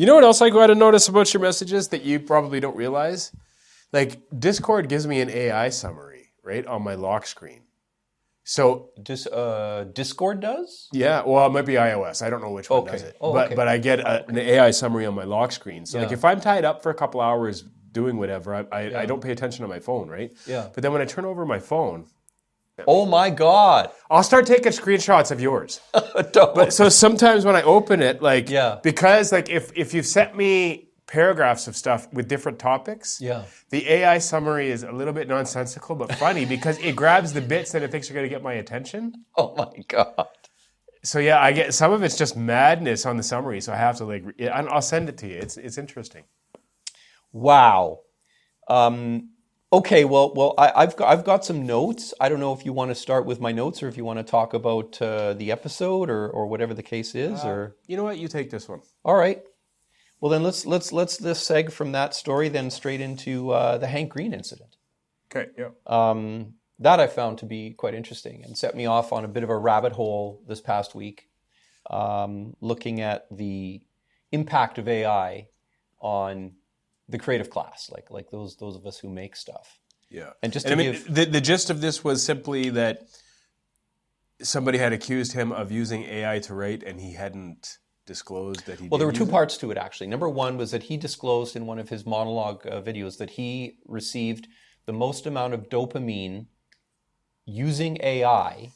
You know what else I got to notice about your messages that you probably don't realize? Like Discord gives me an AI summary, right, on my lock screen. So Discord does? yeah, well, it might be iOS. I don't know which one does it. But I get an AI summary on my lock screen. So like if I'm tied up for a couple hours doing whatever, I don't pay attention to my phone, right? Yeah. But then when I turn over my phone, oh my God. I'll start taking screenshots of yours. Don't. But so sometimes when I open it, like because like if you've sent me paragraphs of stuff with different topics, the AI summary is a little bit nonsensical but funny because it grabs the bits that it thinks are going to get my attention. Oh my God. So yeah, I get some of it's just madness on the summary, so I have to like I'll send it to you. It's interesting. Wow. Okay, well, I've got some notes. I don't know if you want to start with my notes or if you want to talk about the episode or whatever the case is. Or you know what, you take this one. All right. Well, then let's seg from that story then straight into the Hank Green incident. Okay. Yeah. That I found to be quite interesting and set me off on a bit of a rabbit hole this past week, looking at the impact of AI on the creative class, like those of us who make stuff. Yeah. And just the gist of this was simply that somebody had accused him of using AI to write, and he hadn't disclosed that he. Well, there were two parts to it actually. Number one was that he disclosed in one of his monologue videos that he received the most amount of dopamine using AI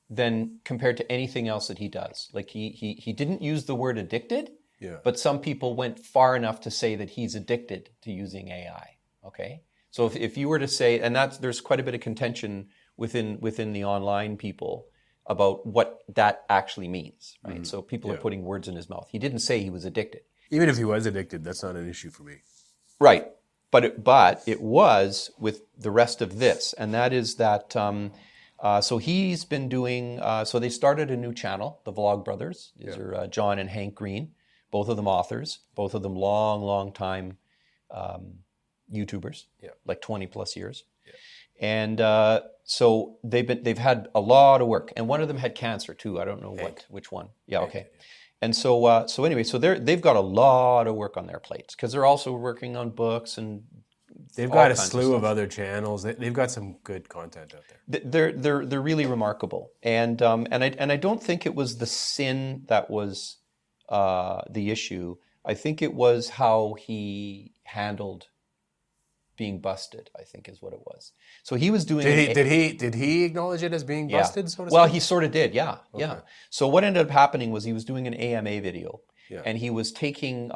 than compared to anything else that he does. Like he didn't use the word addicted. Yeah. But some people went far enough to say that he's addicted to using AI. Okay, so if you were to say, and there's quite a bit of contention within the online people about what that actually means, right? Mm-hmm. So people are putting words in his mouth. He didn't say he was addicted. Even if he was addicted, that's not an issue for me. Right, but it was with the rest of this, and that is that. So he's been doing. So they started a new channel, the Vlog Brothers. These are John and Hank Green. Both of them authors, both of them long time YouTubers, like 20 plus years. Yeah. And so they've had a lot of work, and one of them had cancer too. I don't know which one. Yeah, Hank, okay. Yeah. And so anyway, so they've got a lot of work on their plates because they're also working on books and they've got a slew of other channels. They've got some good content out there. They're really remarkable, and I don't think it was the sin that was the issue. I think it was how he handled being busted, I think is what it was. So he was doing... Did he acknowledge it as being busted, so to speak? Well, he sort of did, yeah. So what ended up happening was he was doing an AMA video, and he was taking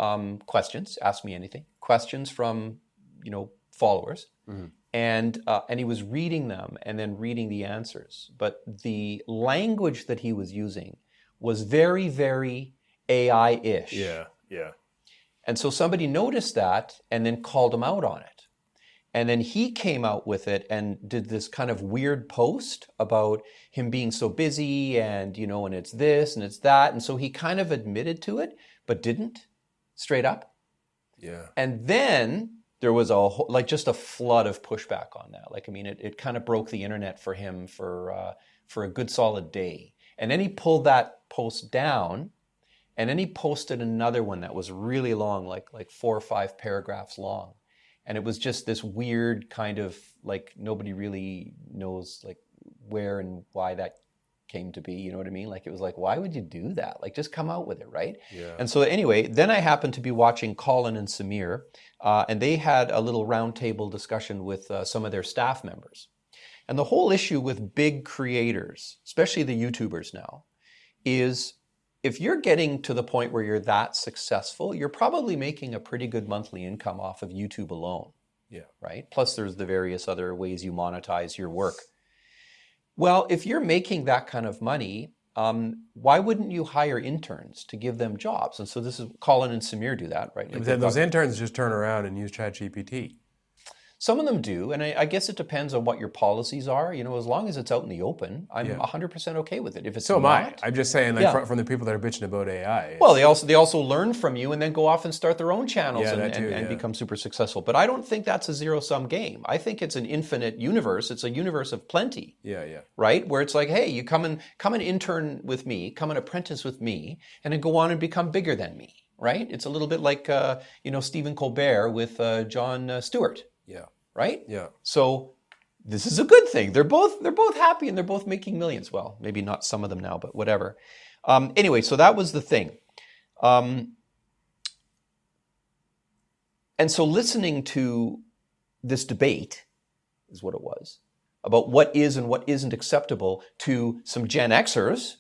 questions, ask me anything, questions from, followers, and he was reading them and then reading the answers. But the language that he was using was very, very AI-ish. Yeah. And so somebody noticed that and then called him out on it. And then he came out with it and did this kind of weird post about him being so busy and, and it's this and it's that. And so he kind of admitted to it, but didn't straight up. Yeah. And then there was just a flood of pushback on that. It kind of broke the internet for him for a good solid day. And then he pulled that post down. And then he posted another one that was really long, like 4 or 5 paragraphs long. And it was just this weird kind of nobody really knows where and why that came to be. You know what I mean? It was why would you do that? Just come out with it, right? Yeah. And so anyway, then I happened to be watching Colin and Samir, and they had a little roundtable discussion with some of their staff members. And the whole issue with big creators, especially the YouTubers now, is if you're getting to the point where you're that successful, you're probably making a pretty good monthly income off of YouTube alone. Yeah. Right? Plus there's the various other ways you monetize your work. Well, if you're making that kind of money, why wouldn't you hire interns to give them jobs? And so this is Colin and Samir do that, right? But then those interns just turn around and use ChatGPT. Some of them do, and I guess it depends on what your policies are. As long as it's out in the open, I'm 100% okay with it. If it's so am I. I'm just saying, from the people that are bitching about AI. Well, they also learn from you and then go off and start their own channels and become super successful. But I don't think that's a zero-sum game. I think it's an infinite universe. It's a universe of plenty. Yeah. Right, where it's hey, you come and intern with me, come and apprentice with me, and then go on and become bigger than me. right? It's a little bit like Stephen Colbert with Jon Stewart. Yeah. Right? Yeah. So this is a good thing. They're both happy and they're both making millions. Well, maybe not some of them now, but whatever. Anyway, so that was the thing. And so listening to this debate is what it was about what is and what isn't acceptable to some Gen Xers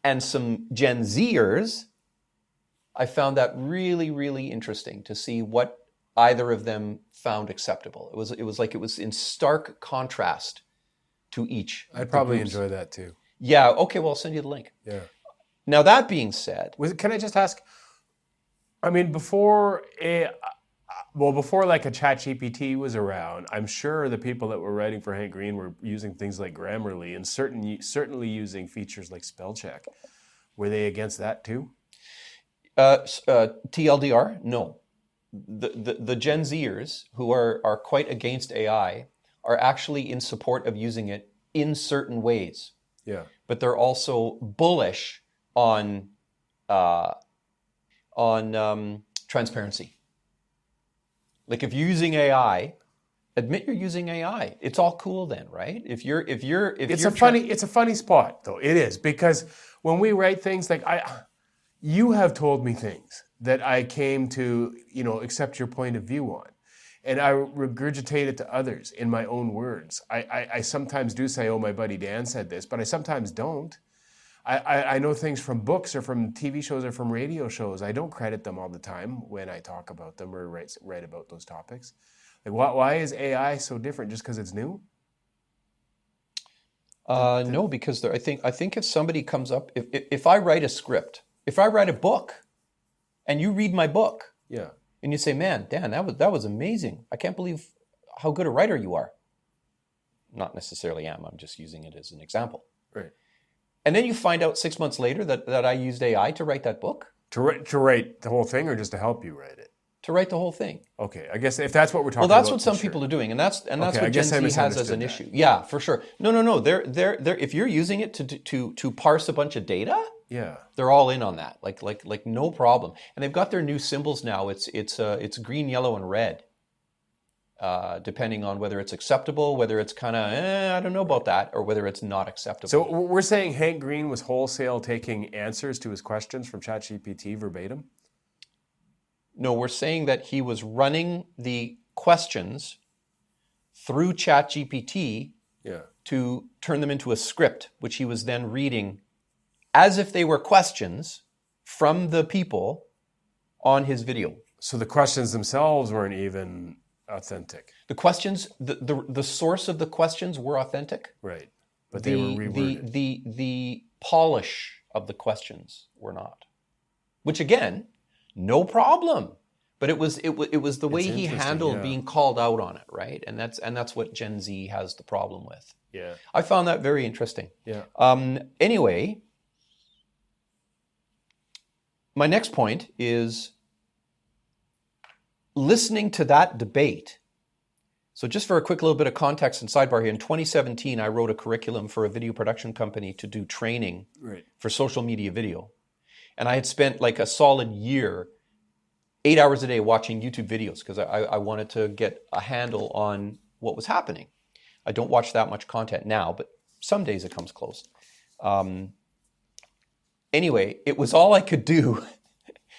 and some Gen Zers. I found that really, really interesting to see what either of them found acceptable. It was in stark contrast to each. I'd probably enjoy that too. Yeah. Okay. Well, I'll send you the link. Yeah. Now that being said, can I just ask? I mean, before like a ChatGPT was around, I'm sure the people that were writing for Hank Green were using things like Grammarly and certainly using features like spell check. Were they against that too? TLDR, no. The Gen Zers who are quite against AI are actually in support of using it in certain ways. Yeah. But they're also bullish on transparency. Like if you're using AI, admit you're using AI. It's all cool then, right? It's a funny spot though. It is, because when we write things like you have told me things that I came to, accept your point of view on. And I regurgitate it to others in my own words. I sometimes do say, oh, my buddy Dan said this, but I sometimes don't. I know things from books or from TV shows or from radio shows. I don't credit them all the time when I talk about them or write about those topics. Like, why is AI so different just because it's new? No, because I think if somebody comes up, if I write a script, if I write a book, and you read my book, yeah, and you say, "Man, Dan, that was amazing. I can't believe how good a writer you are." Not necessarily am. I'm just using it as an example. Right. And then you find out 6 months later that I used AI to write that book. To write the whole thing, or just to help you write it? To write the whole thing. Okay, I guess if that's what we're talking about. Well, that's what some people are doing, and that's what Gen Z has as an issue. Yeah, for sure. No. They're if you're using it to parse a bunch of data, yeah, they're all in on that. Like no problem. And they've got their new symbols now. It's green, yellow, and red. Depending on whether it's acceptable, whether it's kind of I don't know about that, or whether it's not acceptable. So we're saying Hank Green was wholesale taking answers to his questions from ChatGPT verbatim? No, we're saying that he was running the questions through ChatGPT to turn them into a script, which he was then reading as if they were questions from the people on his video. So the questions themselves weren't even authentic. The questions, the source of the questions were authentic. Right. But they were reworded. The polish of the questions were not. Which again, no problem. But it was the way he handled being called out on it, right? And that's what Gen Z has the problem with. Yeah. I found that very interesting. Yeah. Anyway, my next point is listening to that debate. So just for a quick little bit of context and sidebar here, in 2017, I wrote a curriculum for a video production company to do training for social media video. And I had spent like a solid year, 8 hours a day watching YouTube videos because I wanted to get a handle on what was happening. I don't watch that much content now, but some days it comes close. Anyway, it was all I could do,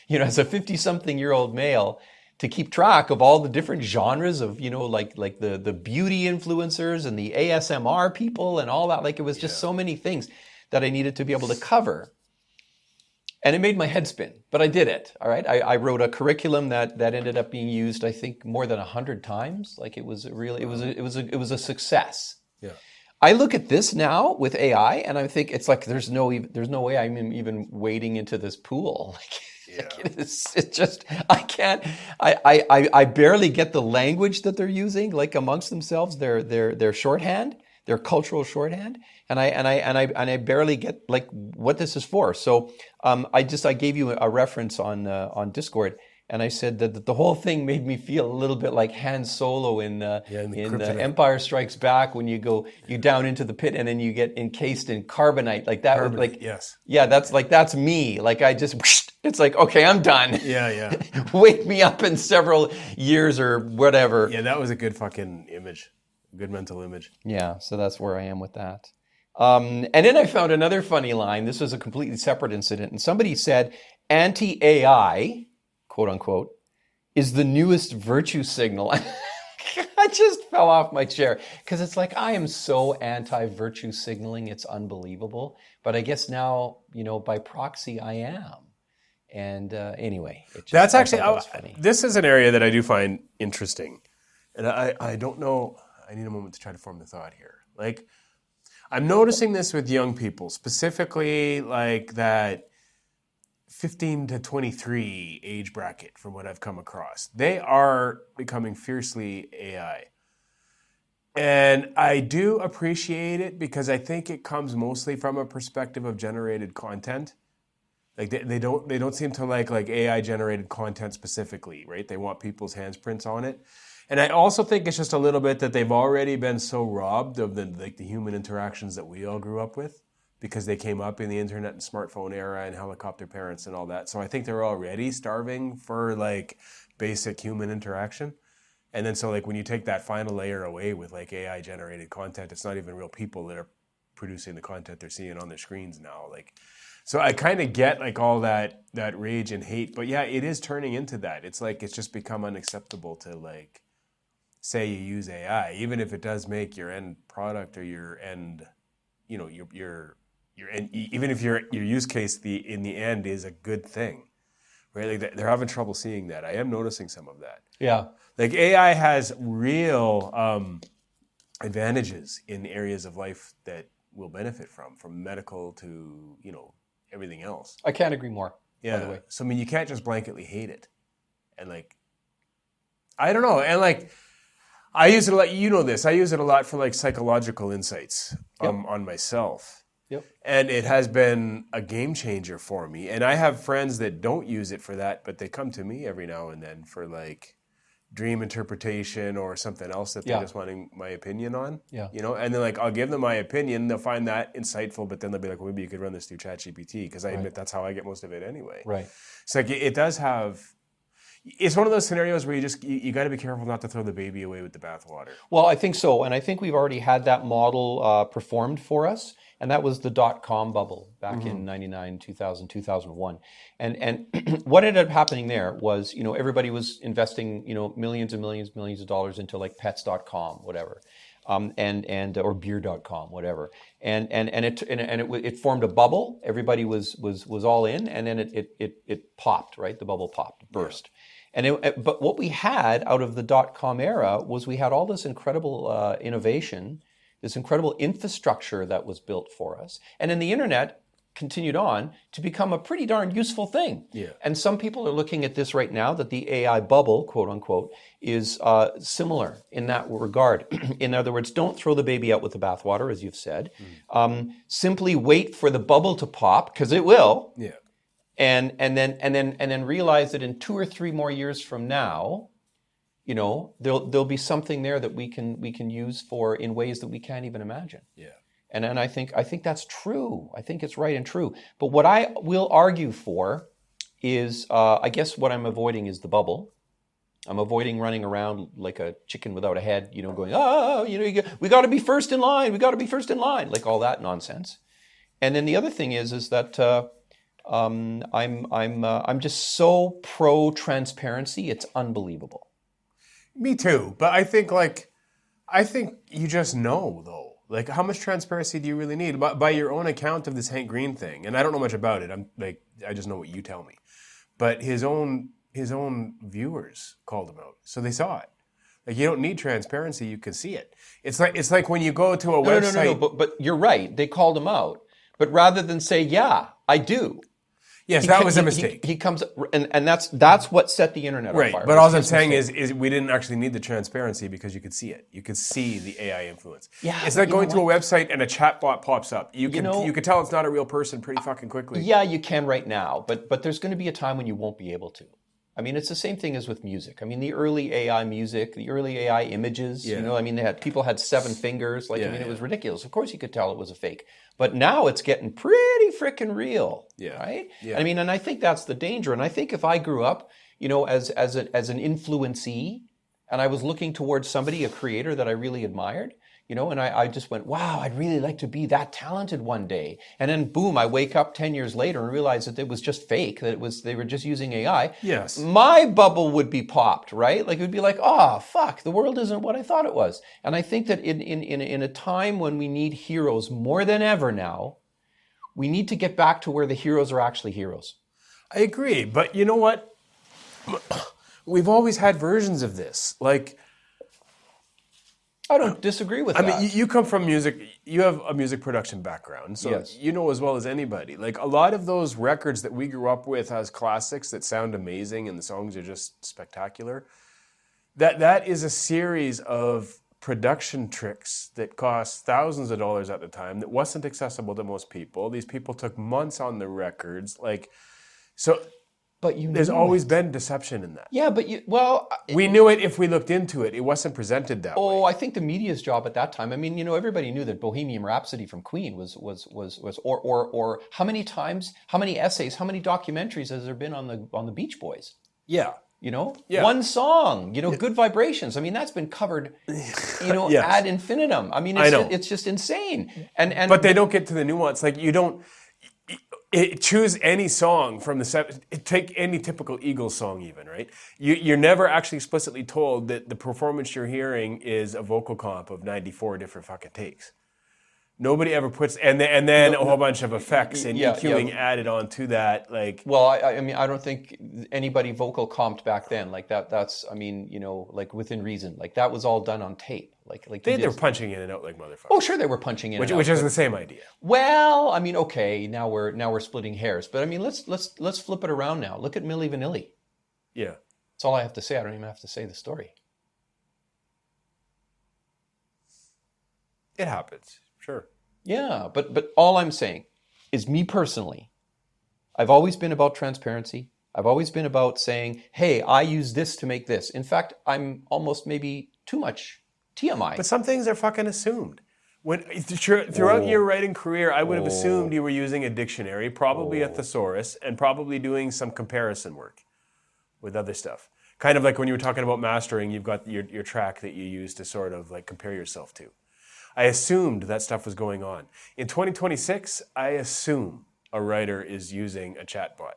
as a 50-something-year-old male, to keep track of all the different genres of, like the beauty influencers and the ASMR people and all that. Like it was just so many things that I needed to be able to cover. And it made my head spin, but I did it. All right. I wrote a curriculum that ended up being used, I think, more than 100 times. Like it was a success. Yeah. I look at this now with AI and I think it's like there's no way I'm even wading into this pool. It's just I can't. I barely get the language that they're using, like amongst themselves. Their shorthand, their cultural shorthand, and I barely get like what this is for. So I gave you a reference on Discord. And I said that the whole thing made me feel a little bit like Han Solo in Empire Strikes Back, when you down into the pit and then you get encased in carbonite, like that. Carbonite, like, yes. Yeah, that's me. Like I just, it's like, okay, I'm done. Yeah. Wake me up in several years or whatever. Yeah, that was a good fucking image. Good mental image. Yeah, so that's where I am with that. And then I found another funny line. This was a completely separate incident. And somebody said, anti-AI, quote unquote, is the newest virtue signal. I just fell off my chair because it's like, I am so anti-virtue signaling. It's unbelievable. But I guess now, by proxy, I am. And anyway. That's actually, funny. This is an area that I do find interesting. And I don't know, I need a moment to try to form the thought here. Like, I'm noticing this with young people, specifically like that 15 to 23 age bracket from what I've come across. They are becoming fiercely AI. And I do appreciate it because I think it comes mostly from a perspective of generated content. Like they don't seem to like AI generated content specifically, right? They want people's handprints on it. And I also think it's just a little bit that they've already been so robbed of the human interactions that we all grew up with, because they came up in the internet and smartphone era and helicopter parents and all that. So I think they're already starving for like basic human interaction. And then so like when you take that final layer away with like AI generated content, it's not even real people that are producing the content they're seeing on their screens now. Like, so I kind of get like all that rage and hate, but yeah, it is turning into that. It's like, it's just become unacceptable to like say you use AI, even if it does make your end product or your end, your end, even if your use case in the end is a good thing, right? Like they're having trouble seeing that. I am noticing some of that. Yeah. Like AI has real advantages in areas of life that we'll benefit from medical to, everything else. I can't agree more, yeah. by the way. So, I mean, you can't just blanketly hate it. And like, I don't know. And like, I use it a lot, this, I use it a lot for like psychological insights on myself. Yep. And it has been a game changer for me. And I have friends that don't use it for that, but they come to me every now and then for like dream interpretation or something else that they're just wanting my opinion on. Yeah. And then like, I'll give them my opinion. They'll find that insightful, but then they'll be like, well, maybe you could run this through ChatGPT, because I admit that's how I get most of it anyway. Right. It's like, it does have, it's one of those scenarios where you got to be careful not to throw the baby away with the bathwater. Well, I think so. And I think we've already had that model performed for us. And that was the .com bubble back in 99, 2000, 2001. And what ended up happening there was, everybody was investing, millions and millions of dollars into like pets.com, whatever. Or beer.com, whatever. And it formed a bubble. Everybody was all in, and then it popped, right? The bubble popped, burst. Yeah. But what we had out of the .com era was we had all this incredible innovation, this incredible infrastructure that was built for us. And then the internet continued on to become a pretty darn useful thing. Yeah. And some people are looking at this right now, that the AI bubble, quote unquote, is similar in that regard. In other words, don't throw the baby out with the bathwater, as you've said. Simply wait for the bubble to pop, because it will. Yeah. And then realize that in 2 or 3 more years from now, there'll be something there that we can use for in ways that we can't even imagine. Yeah. And I think that's true. I think it's right and true. But what I will argue for is, I guess what I'm avoiding is the bubble. I'm avoiding running around like a chicken without a head, going, we got to be first in line. We got to be first in line, like all that nonsense. And then the other thing is that I'm just so pro transparency. It's unbelievable. Me too. But I think you just know though. Like, how much transparency do you really need? By your own account of this Hank Green thing, and I don't know much about it. I just know what you tell me. But his own viewers called him out, so they saw it. Like, you don't need transparency; you can see it. It's like when you go to a website. No. But you're right. They called him out. But rather than say, "Yeah, I do." Yes, that was a mistake. He comes, and that's what set the internet on fire. Right, but all I'm saying is we didn't actually need the transparency because you could see it. You could see the AI influence. Yeah, it's like going to a website and a chatbot pops up. You can tell it's not a real person pretty fucking quickly. Yeah, you can right now, but there's going to be a time when you won't be able to. I mean, it's the same thing as with music. I mean, the early AI music, the early AI images, you know, I mean, people had 7 fingers. Like, I mean, it was ridiculous. Of course you could tell it was a fake. But now it's getting pretty freaking real, right? Yeah. I mean, and I think that's the danger. And I think if I grew up, you know, as an influencee, and I was looking towards somebody, a creator that I really admired, you know, and I just went, wow, I'd really like to be that talented one day. And then boom, I wake up 10 years later and realize that it was just fake, that they were just using AI. Yes. My bubble would be popped, right? Like it would be like, oh, fuck, the world isn't what I thought it was. And I think that in a time when we need heroes more than ever now, we need to get back to where the heroes are actually heroes. I agree. But you know what? We've always had versions of this. Like, I don't disagree with that. I mean, you come from music, you have a music production background, so you know as well as anybody. Like, a lot of those records that we grew up with as classics that sound amazing and the songs are just spectacular, that is a series of production tricks that cost thousands of dollars at the time that wasn't accessible to most people. These people took months on the records. Like, so... But there's always been deception in that. Yeah, but we knew it if we looked into it. It wasn't presented that way. Oh, I think the media's job at that time. I mean, you know, everybody knew that Bohemian Rhapsody from Queen was or how many times, how many essays, how many documentaries has there been on the Beach Boys? Yeah. You know, one song, you know, Good Vibrations. I mean, that's been covered, you know, ad infinitum. I mean, it's just insane. And but they don't get to the nuance. Like, you don't. Choose any song from the take any typical Eagles song even, right? You're never actually explicitly told that the performance you're hearing is a vocal comp of 94 different fucking takes. Nobody ever puts, and then a whole bunch of effects and EQing added on to that. Like, well, I mean, I don't think anybody vocal comped back then like that. That's, I mean, you know, like within reason, like that was all done on tape. Like they were punching in and out like motherfuckers. Oh, sure, they were punching in, which is the same idea. Well, I mean, okay, now we're splitting hairs, but I mean, let's flip it around now. Look at Milli Vanilli. Yeah, that's all I have to say. I don't even have to say the story. It happens. Sure. Yeah, but all I'm saying is, me personally, I've always been about transparency. I've always been about saying, hey, I use this to make this. In fact, I'm almost maybe too much TMI. But some things are fucking assumed. Throughout your writing career, I would have assumed you were using a dictionary, probably a thesaurus, and probably doing some comparison work with other stuff. Kind of like when you were talking about mastering, you've got your track that you use to sort of like compare yourself to. I assumed that stuff was going on. In 2026, I assume a writer is using a chatbot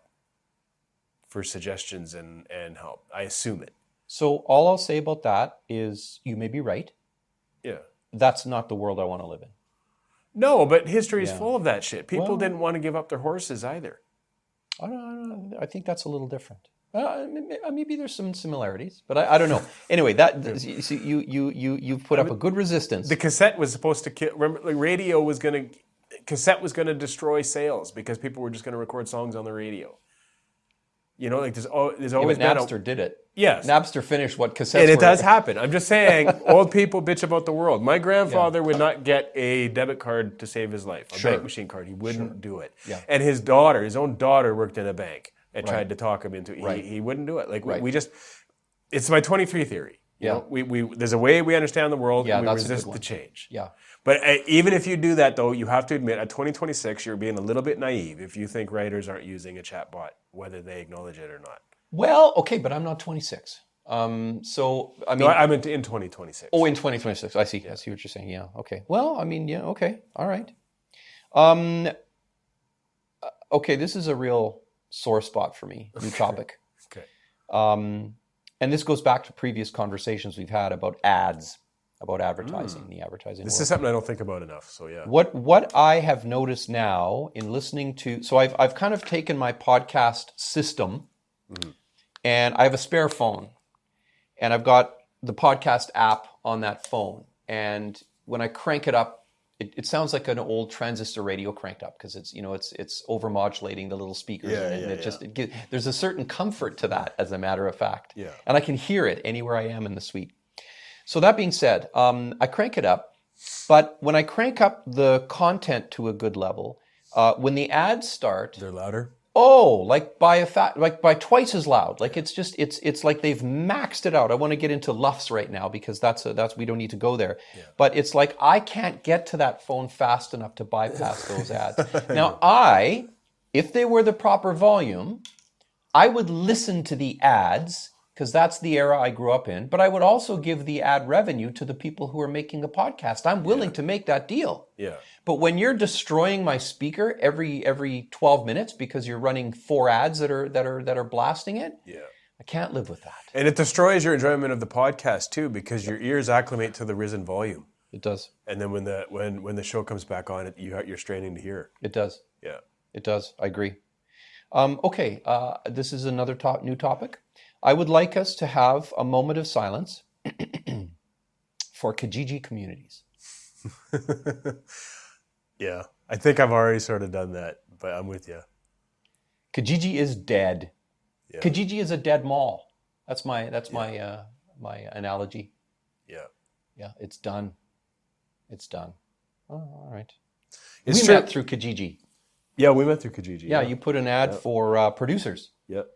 for suggestions and help. I assume it. So all I'll say about that is you may be right. Yeah. That's not the world I want to live in. No, but history is full of that shit. People didn't want to give up their horses either. I don't know. I think that's a little different. Maybe there's some similarities, but I don't know. Anyway, you've put up a good resistance. The cassette was supposed to kill. Remember, like cassette was gonna destroy sales because people were just gonna record songs on the radio. You know, like there's always been Napster did it. Yes, Napster finished what cassettes were. And it does happen. I'm just saying, old people bitch about the world. My grandfather would not get a debit card to save his life, a bank machine card. He wouldn't do it. Yeah. And his own daughter, worked in a bank. I tried to talk him into it. He wouldn't do it. Like we just, it's my 23 theory. You know, we there's a way we understand the world, and we resist the change. Yeah. But even if you do that, though, you have to admit, at 2026, you're being a little bit naive if you think writers aren't using a chatbot, whether they acknowledge it or not. Well, okay, but I'm not 26. So I mean, no, I meant in 2026. Oh, in 2026. I see. Yeah. I see what you're saying. Yeah. Okay. Well, I mean, yeah. Okay. All right. Okay. This is a real sore spot for me. New topic. Okay. And this goes back to previous conversations we've had about ads, about advertising, the advertising. This is something I don't think about enough. So yeah. What I have noticed now in listening to, so I've kind of taken my podcast system, and I have a spare phone, and I've got the podcast app on that phone, and when I crank it up, it sounds like an old transistor radio cranked up because it's it's overmodulating the little speakers, there's a certain comfort to that, as a matter of fact. Yeah. And I can hear it anywhere I am in the suite. So that being said, I crank it up, but when I crank up the content to a good level, when the ads start, they're louder. Oh, like by twice as loud. Like it's like they've maxed it out. I want to get into LUFS right now because that's we don't need to go there. Yeah. But it's like I can't get to that phone fast enough to bypass those ads. Now if they were the proper volume, I would listen to the ads because that's the era I grew up in. But I would also give the ad revenue to the people who are making the podcast. I'm willing to make that deal. Yeah. But when you're destroying my speaker every 12 minutes because you're running 4 ads that are blasting it, I can't live with that. And it destroys your enjoyment of the podcast too, because your ears acclimate to the risen volume. It does. And then when the show comes back on, you're straining to hear. It does. Yeah. It does. I agree. Okay. This is another new topic. I would like us to have a moment of silence for Kijiji communities. Yeah, I think I've already sort of done that, but I'm with you. Kijiji is dead. Yeah. Kijiji is a dead mall. That's my my analogy. Yeah. Yeah, it's done. It's done. Oh, all right. We met through Kijiji. Yeah, we met through Kijiji. Yeah, you put an ad for producers. Yep.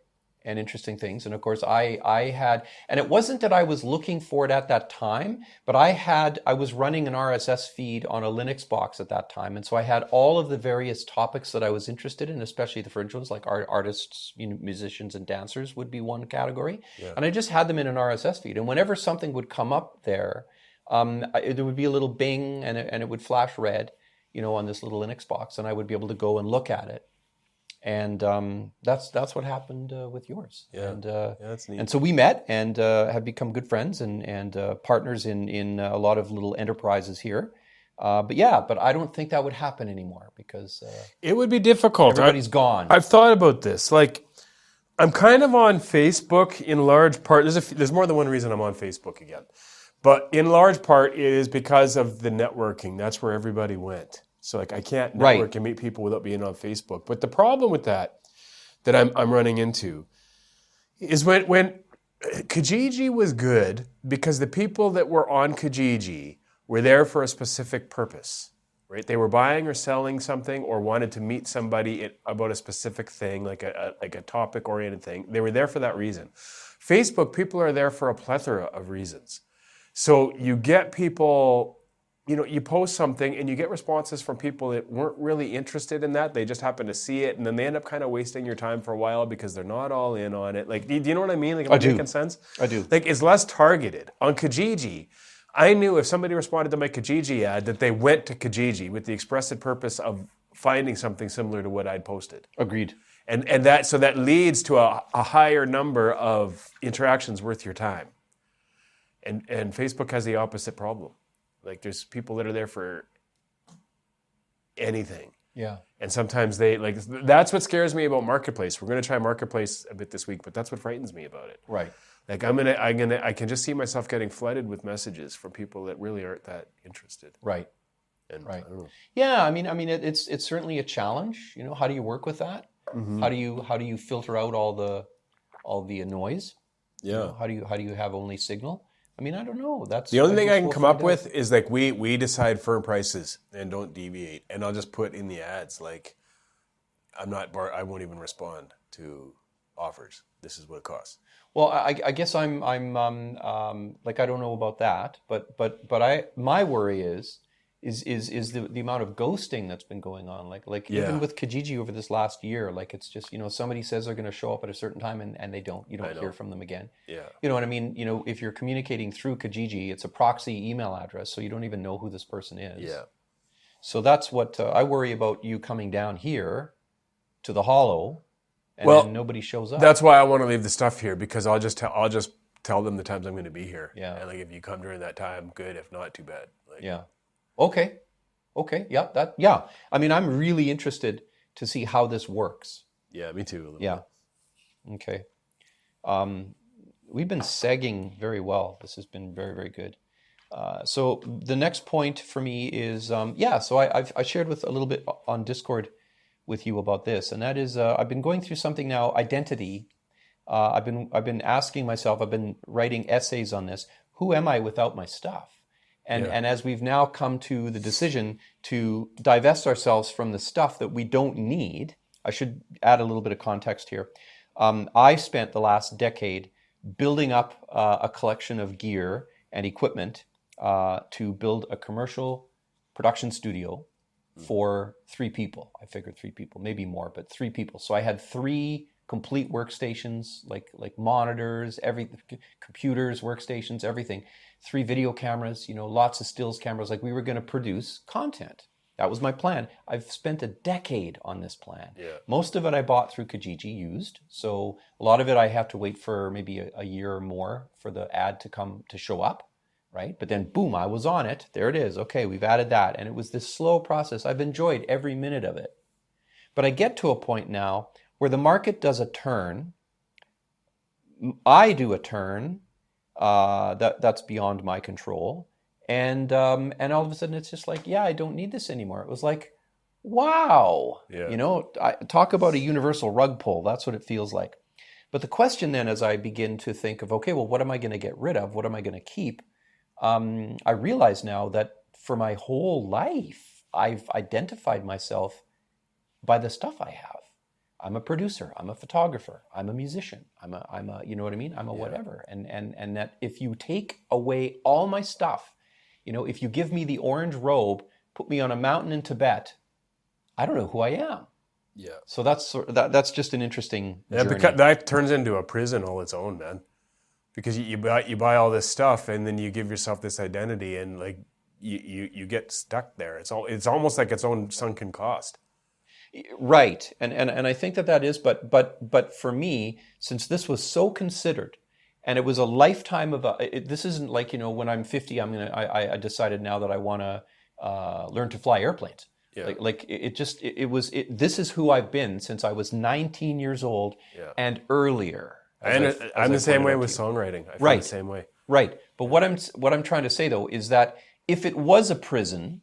And interesting things. And of course I had, and it wasn't that I was looking for it at that time, but I was running an RSS feed on a Linux box at that time. And so I had all of the various topics that I was interested in, especially the fringe ones, like artists, musicians and dancers would be one category. Yeah. And I just had them in an RSS feed. And whenever something would come up there, there would be a little bing and it would flash red, on this little Linux box. And I would be able to go and look at it. And that's what happened with yours. Yeah, and, that's neat. And so we met and have become good friends and partners in a lot of little enterprises here. But I don't think that would happen anymore because it would be difficult. Everybody's gone. I've thought about this. Like, I'm kind of on Facebook in large part. There's more than one reason I'm on Facebook again, but in large part it is because of the networking. That's where everybody went. So like I can't network and meet people without being on Facebook. But the problem with that I'm running into is when Kijiji was good because the people that were on Kijiji were there for a specific purpose, right? They were buying or selling something or wanted to meet somebody about a specific thing, like a topic-oriented thing. They were there for that reason. Facebook, people are there for a plethora of reasons. So you get people... you post something and you get responses from people that weren't really interested in that. They just happen to see it and then they end up kind of wasting your time for a while because they're not all in on it. Like, do you know what I mean? Like, am I making sense? I do. Like, it's less targeted. On Kijiji, I knew if somebody responded to my Kijiji ad that they went to Kijiji with the expressed purpose of finding something similar to what I'd posted. Agreed. And that leads to a higher number of interactions worth your time. And Facebook has the opposite problem. Like, there's people that are there for anything. Yeah. And sometimes that's what scares me about Marketplace. We're going to try Marketplace a bit this week, but that's what frightens me about it. Right. Like, I can just see myself getting flooded with messages from people that really aren't that interested. Right. And right. I don't know. Yeah. I mean, it's certainly a challenge. How do you work with that? Mm-hmm. How do you filter out all the noise? Yeah. How do you have only signal? I mean, I don't know. That's the only thing I can come up with is like we decide firm prices and don't deviate, and I'll just put in the ads like I won't even respond to offers. This is what it costs. Well, I guess I'm like I don't know about that, but my worry is the amount of ghosting that's been going on. Like even with Kijiji over this last year, like it's just, somebody says they're going to show up at a certain time and they don't. You don't hear from them again. Yeah. You know what I mean? If you're communicating through Kijiji, it's a proxy email address, so you don't even know who this person is. Yeah. So that's what I worry about, you coming down here to the Hollow and then nobody shows up. That's why I want to leave the stuff here, because I'll just tell them the times I'm going to be here. Yeah. And like, if you come during that time, good. If not, too bad. Like, yeah. Okay. Yeah. I mean, I'm really interested to see how this works. Yeah, me too. A little bit. Okay. We've been segging very well. This has been very, very good. So the next point for me is, so I shared with a little bit on Discord with you about this, and that is, I've been going through something now, identity. I've been asking myself, I've been writing essays on this. Who am I without my stuff? And as we've now come to the decision to divest ourselves from the stuff that we don't need, I should add a little bit of context here. I spent the last decade building up a collection of gear and equipment to build a commercial production studio for 3 people. I figured 3 people, maybe more, but 3 people. So I had 3 complete workstations, like monitors, computers, workstations, everything. 3 video cameras, lots of stills cameras. Like, we were going to produce content. That was my plan. I've spent a decade on this plan. Yeah. Most of it I bought through Kijiji used. So a lot of it I have to wait for maybe a year or more for the ad to show up, right? But then boom, I was on it. There it is. Okay, we've added that. And it was this slow process. I've enjoyed every minute of it. But I get to a point now where the market does a turn. I do a turn that's beyond my control. And all of a sudden it's just like, yeah, I don't need this anymore. It was like, wow, talk about a universal rug pull. That's what it feels like. But the question then, as I begin to think of, okay, well, what am I going to get rid of? What am I going to keep? I realize now that for my whole life, I've identified myself by the stuff I have. I'm a producer. I'm a photographer. I'm a musician. I'm a you know what I mean? I'm a whatever. And that if you take away all my stuff, if you give me the orange robe, put me on a mountain in Tibet, I don't know who I am. Yeah. So that's just an interesting journey. Because that turns into a prison all its own, man. Because you buy all this stuff and then you give yourself this identity and like you get stuck there. It's almost like its own sunken cost. Right. And I think that is, but for me, since this was so considered, and it was a lifetime of this isn't like, when I'm 50, I decided now that I want to learn to fly airplanes. Yeah. This is who I've been since I was 19 years old and earlier. I'm the same way with songwriting. I feel the same way. Right. But what I'm trying to say though is that if it was a prison,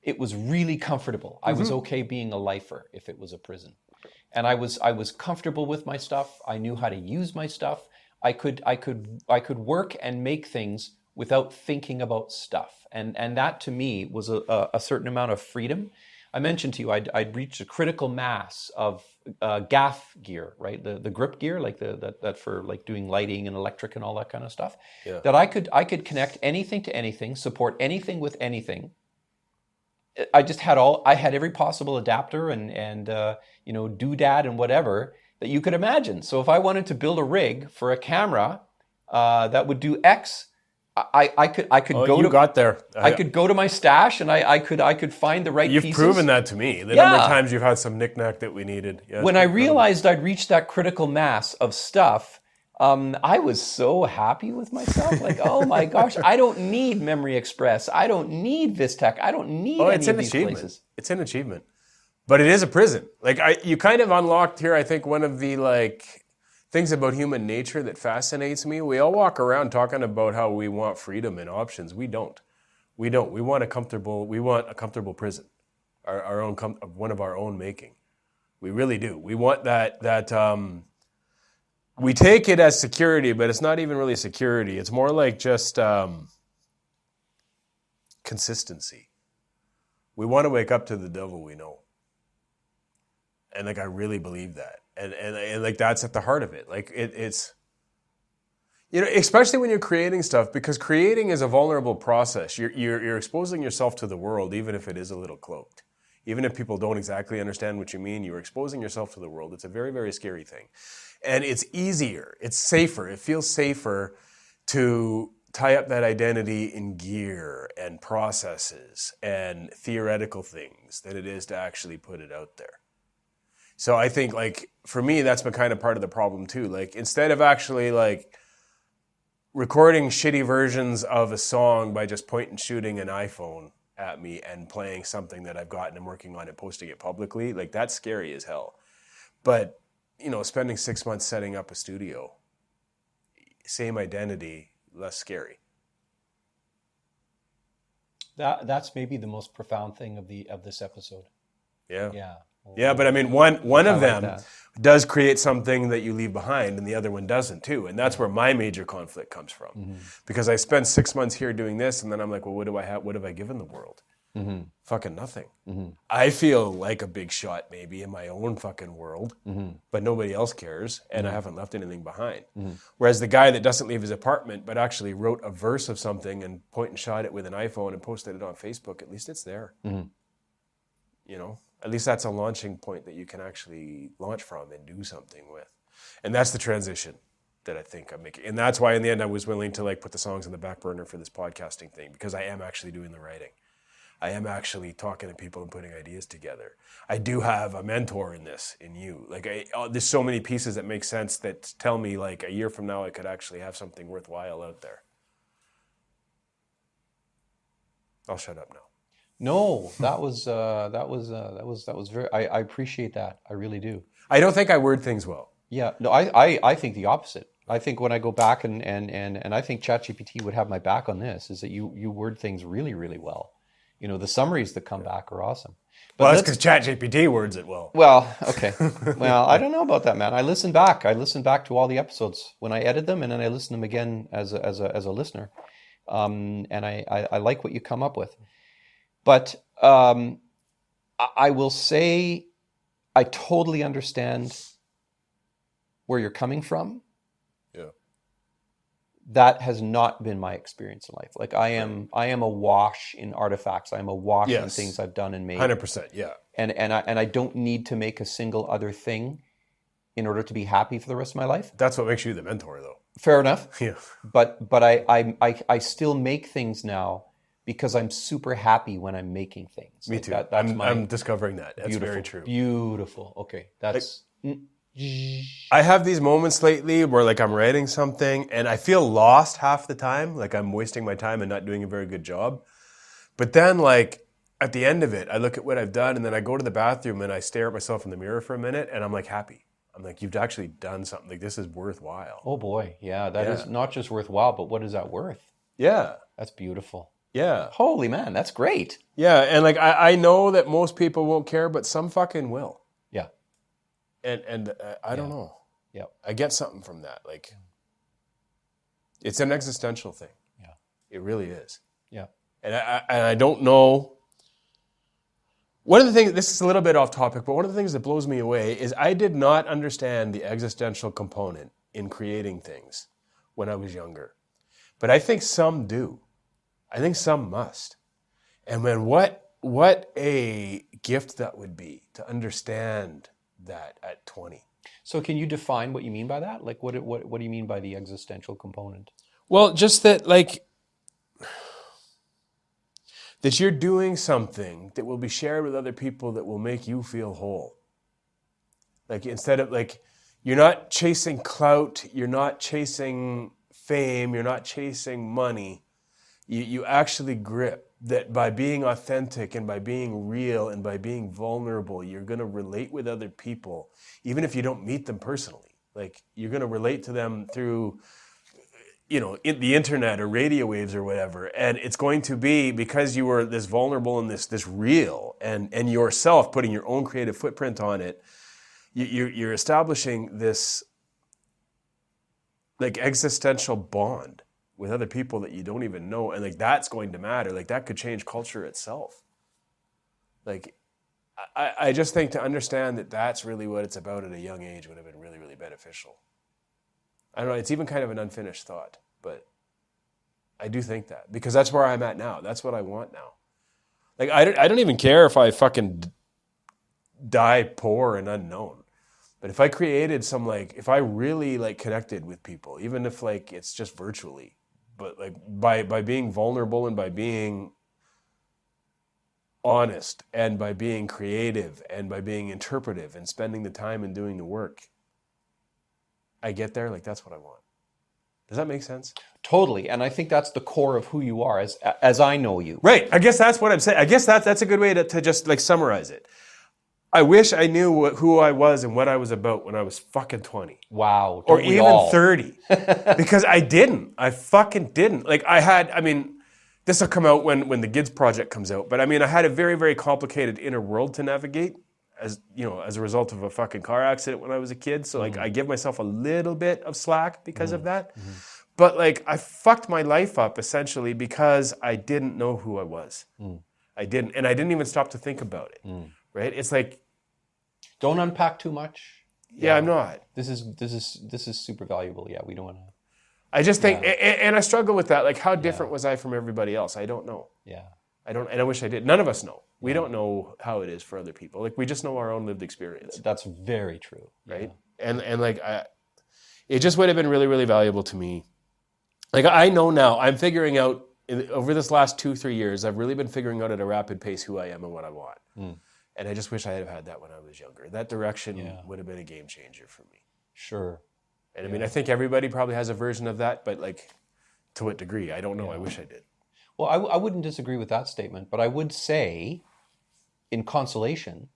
it was really comfortable. I was okay being a lifer if it was a prison. And I was comfortable with my stuff. I knew how to use my stuff. I could work and make things without thinking about stuff. And that to me was a certain amount of freedom. I mentioned to you I'd reached a critical mass of gaff gear, right? The grip gear, like that for like doing lighting and electric and all that kind of stuff. Yeah. That I could connect anything to anything, support anything with anything. I had every possible adapter and doodad and whatever that you could imagine. So if I wanted to build a rig for a camera that would do X, I could go. You got there. I could go to my stash and I could find the right pieces. You've proven that to me. The number of times you've had some knickknack that we needed. Yeah, when I realized I'd reached that critical mass of stuff, I was so happy with myself. Like, oh my gosh, I don't need Memory Express. I don't need Vistec. I don't need any of these places. It's an achievement. But it is a prison. Like you kind of unlocked here, I think, one of the things about human nature that fascinates me. We all walk around talking about how we want freedom and options. We don't. We want a comfortable prison, our own one of our own making. We really do. We want that. We take it as security, but it's not even really security. It's more like just consistency. We want to wake up to the devil we know. And I really believe that. And that's at the heart of it. It's especially when you're creating stuff, because creating is a vulnerable process. You're exposing yourself to the world, even if it is a little cloaked. Even if people don't exactly understand what you mean, you're exposing yourself to the world. It's a very, very scary thing. And it's easier, it's safer, it feels safer to tie up that identity in gear and processes and theoretical things than it is to actually put it out there. So I think for me, that's been kind of part of the problem too. Instead of actually recording shitty versions of a song by just point and shooting an iPhone at me and playing something that I've got and I'm working on it, posting it publicly, that's scary as hell. But spending 6 months setting up a studio, same identity, less scary. That's maybe the most profound thing of this episode. Yeah. Yeah. Yeah, but I mean, one of them does create something that you leave behind, and the other one doesn't too. And that's where my major conflict comes from, because I spent 6 months here doing this, and then I'm like, well, what do I have? What have I given the world? Fucking nothing. I feel like a big shot maybe in my own fucking world, but nobody else cares, and I haven't left anything behind. Whereas the guy that doesn't leave his apartment but actually wrote a verse of something and point and shot it with an iPhone and posted it on Facebook, at least it's there. You know, at least that's a launching point that you can actually launch from and do something with. And that's the transition that I think I'm making. And that's why in the end I was willing to like put the songs on the back burner for this podcasting thing, because I am actually doing the writing. I am actually talking to people and putting ideas together. I do have a mentor in this, in you. Like, there's so many pieces that make sense that tell me, like, a year from now, I could actually have something worthwhile out there. I'll shut up now. No, that was very. I appreciate that. I really do. I don't think I word things well. Yeah. No, I think the opposite. I think when I go back and I think ChatGPT would have my back on this, is that you word things really, really well. You know, the summaries that come back are awesome. But well, that's because ChatGPT words it well. Well, okay. Well, I don't know about that, man. I listen back to all the episodes when I edit them, and then I listen to them again as a listener. And I like what you come up with. But I will say I totally understand where you're coming from. That has not been my experience in life. Like I am awash in artifacts. I am awash in things I've done and made. 100%, yeah. And I don't need to make a single other thing in order to be happy for the rest of my life. That's what makes you the mentor, though. Fair enough. Yeah. But I still make things now because I'm super happy when I'm making things. Me too. I'm discovering that. That's very true. Beautiful. Okay, that's. I have these moments lately where like I'm writing something and I feel lost half the time, like I'm wasting my time and not doing a very good job. But then like at the end of it, I look at what I've done and then I go to the bathroom and I stare at myself in the mirror for a minute and I'm like happy. I'm like, you've actually done something. Like this is worthwhile. Oh boy. Yeah, that is not just worthwhile, but what is that worth? Yeah. That's beautiful. Yeah. Holy man, that's great. Yeah, and like I know that most people won't care, but some fucking will. Yeah. And I don't know. Yeah. I get something from that. Like, it's an existential thing. Yeah. It really is. Yeah. And I don't know. One of the things, this is a little bit off topic, but one of the things that blows me away is I did not understand the existential component in creating things when I was younger. But I think some do. I think some must. And man, what a gift that would be to understand that at 20. So can you define what you mean by that? Like what do you mean by the existential component? Well, just that like that you're doing something that will be shared with other people that will make you feel whole. Like instead of like you're not chasing clout, you're not chasing fame, you're not chasing money. You actually grip that by being authentic and by being real and by being vulnerable, you're going to relate with other people, even if you don't meet them personally. Like you're going to relate to them through, you know, the internet or radio waves or whatever. And it's going to be because you were this vulnerable and this real and yourself putting your own creative footprint on it. You're establishing this like existential bond with other people that you don't even know. And like, that's going to matter. Like that could change culture itself. Like, I just think to understand that that's really what it's about at a young age would have been really, really beneficial. I don't know, it's even kind of an unfinished thought, but I do think that because that's where I'm at now. That's what I want now. Like, I don't even care if I fucking die poor and unknown. But if I created some like, if I really like connected with people, even if like it's just virtually, but like by being vulnerable and by being honest and by being creative and by being interpretive and spending the time and doing the work, I get there, like that's what I want. Does that make sense? Totally. And I think that's the core of who you are as I know you. Right. I guess that's what I'm saying. I guess that's a good way to just like summarize it. I wish I knew who I was and what I was about when I was fucking 20. Wow. Or even 30. Because I didn't. I fucking didn't. Like this will come out when the GIDS project comes out, but I had a very, very complicated inner world to navigate as a result of a fucking car accident when I was a kid. So like I give myself a little bit of slack because of that. Mm-hmm. But like I fucked my life up essentially because I didn't know who I was. I didn't. And I didn't even stop to think about it, right? It's like... Don't unpack too much. Yeah, I'm not. This is super valuable. Yeah, we don't want to... I just think, and I struggle with that. Like, how different was I from everybody else? I don't know. Yeah. I don't, and I wish I did. None of us know. We don't know how it is for other people. Like, we just know our own lived experience. That's very true. Right? Yeah. And like, it just would have been really, really valuable to me. Like, I know now, I'm figuring out, over this last 2-3 years, I've really been figuring out at a rapid pace who I am and what I want. And I just wish I had had that when I was younger. That direction would have been a game changer for me. Sure. And I mean, I think everybody probably has a version of that, but like, to what degree? I don't know. I wish I did. Well, I wouldn't disagree with that statement, but I would say, in consolation,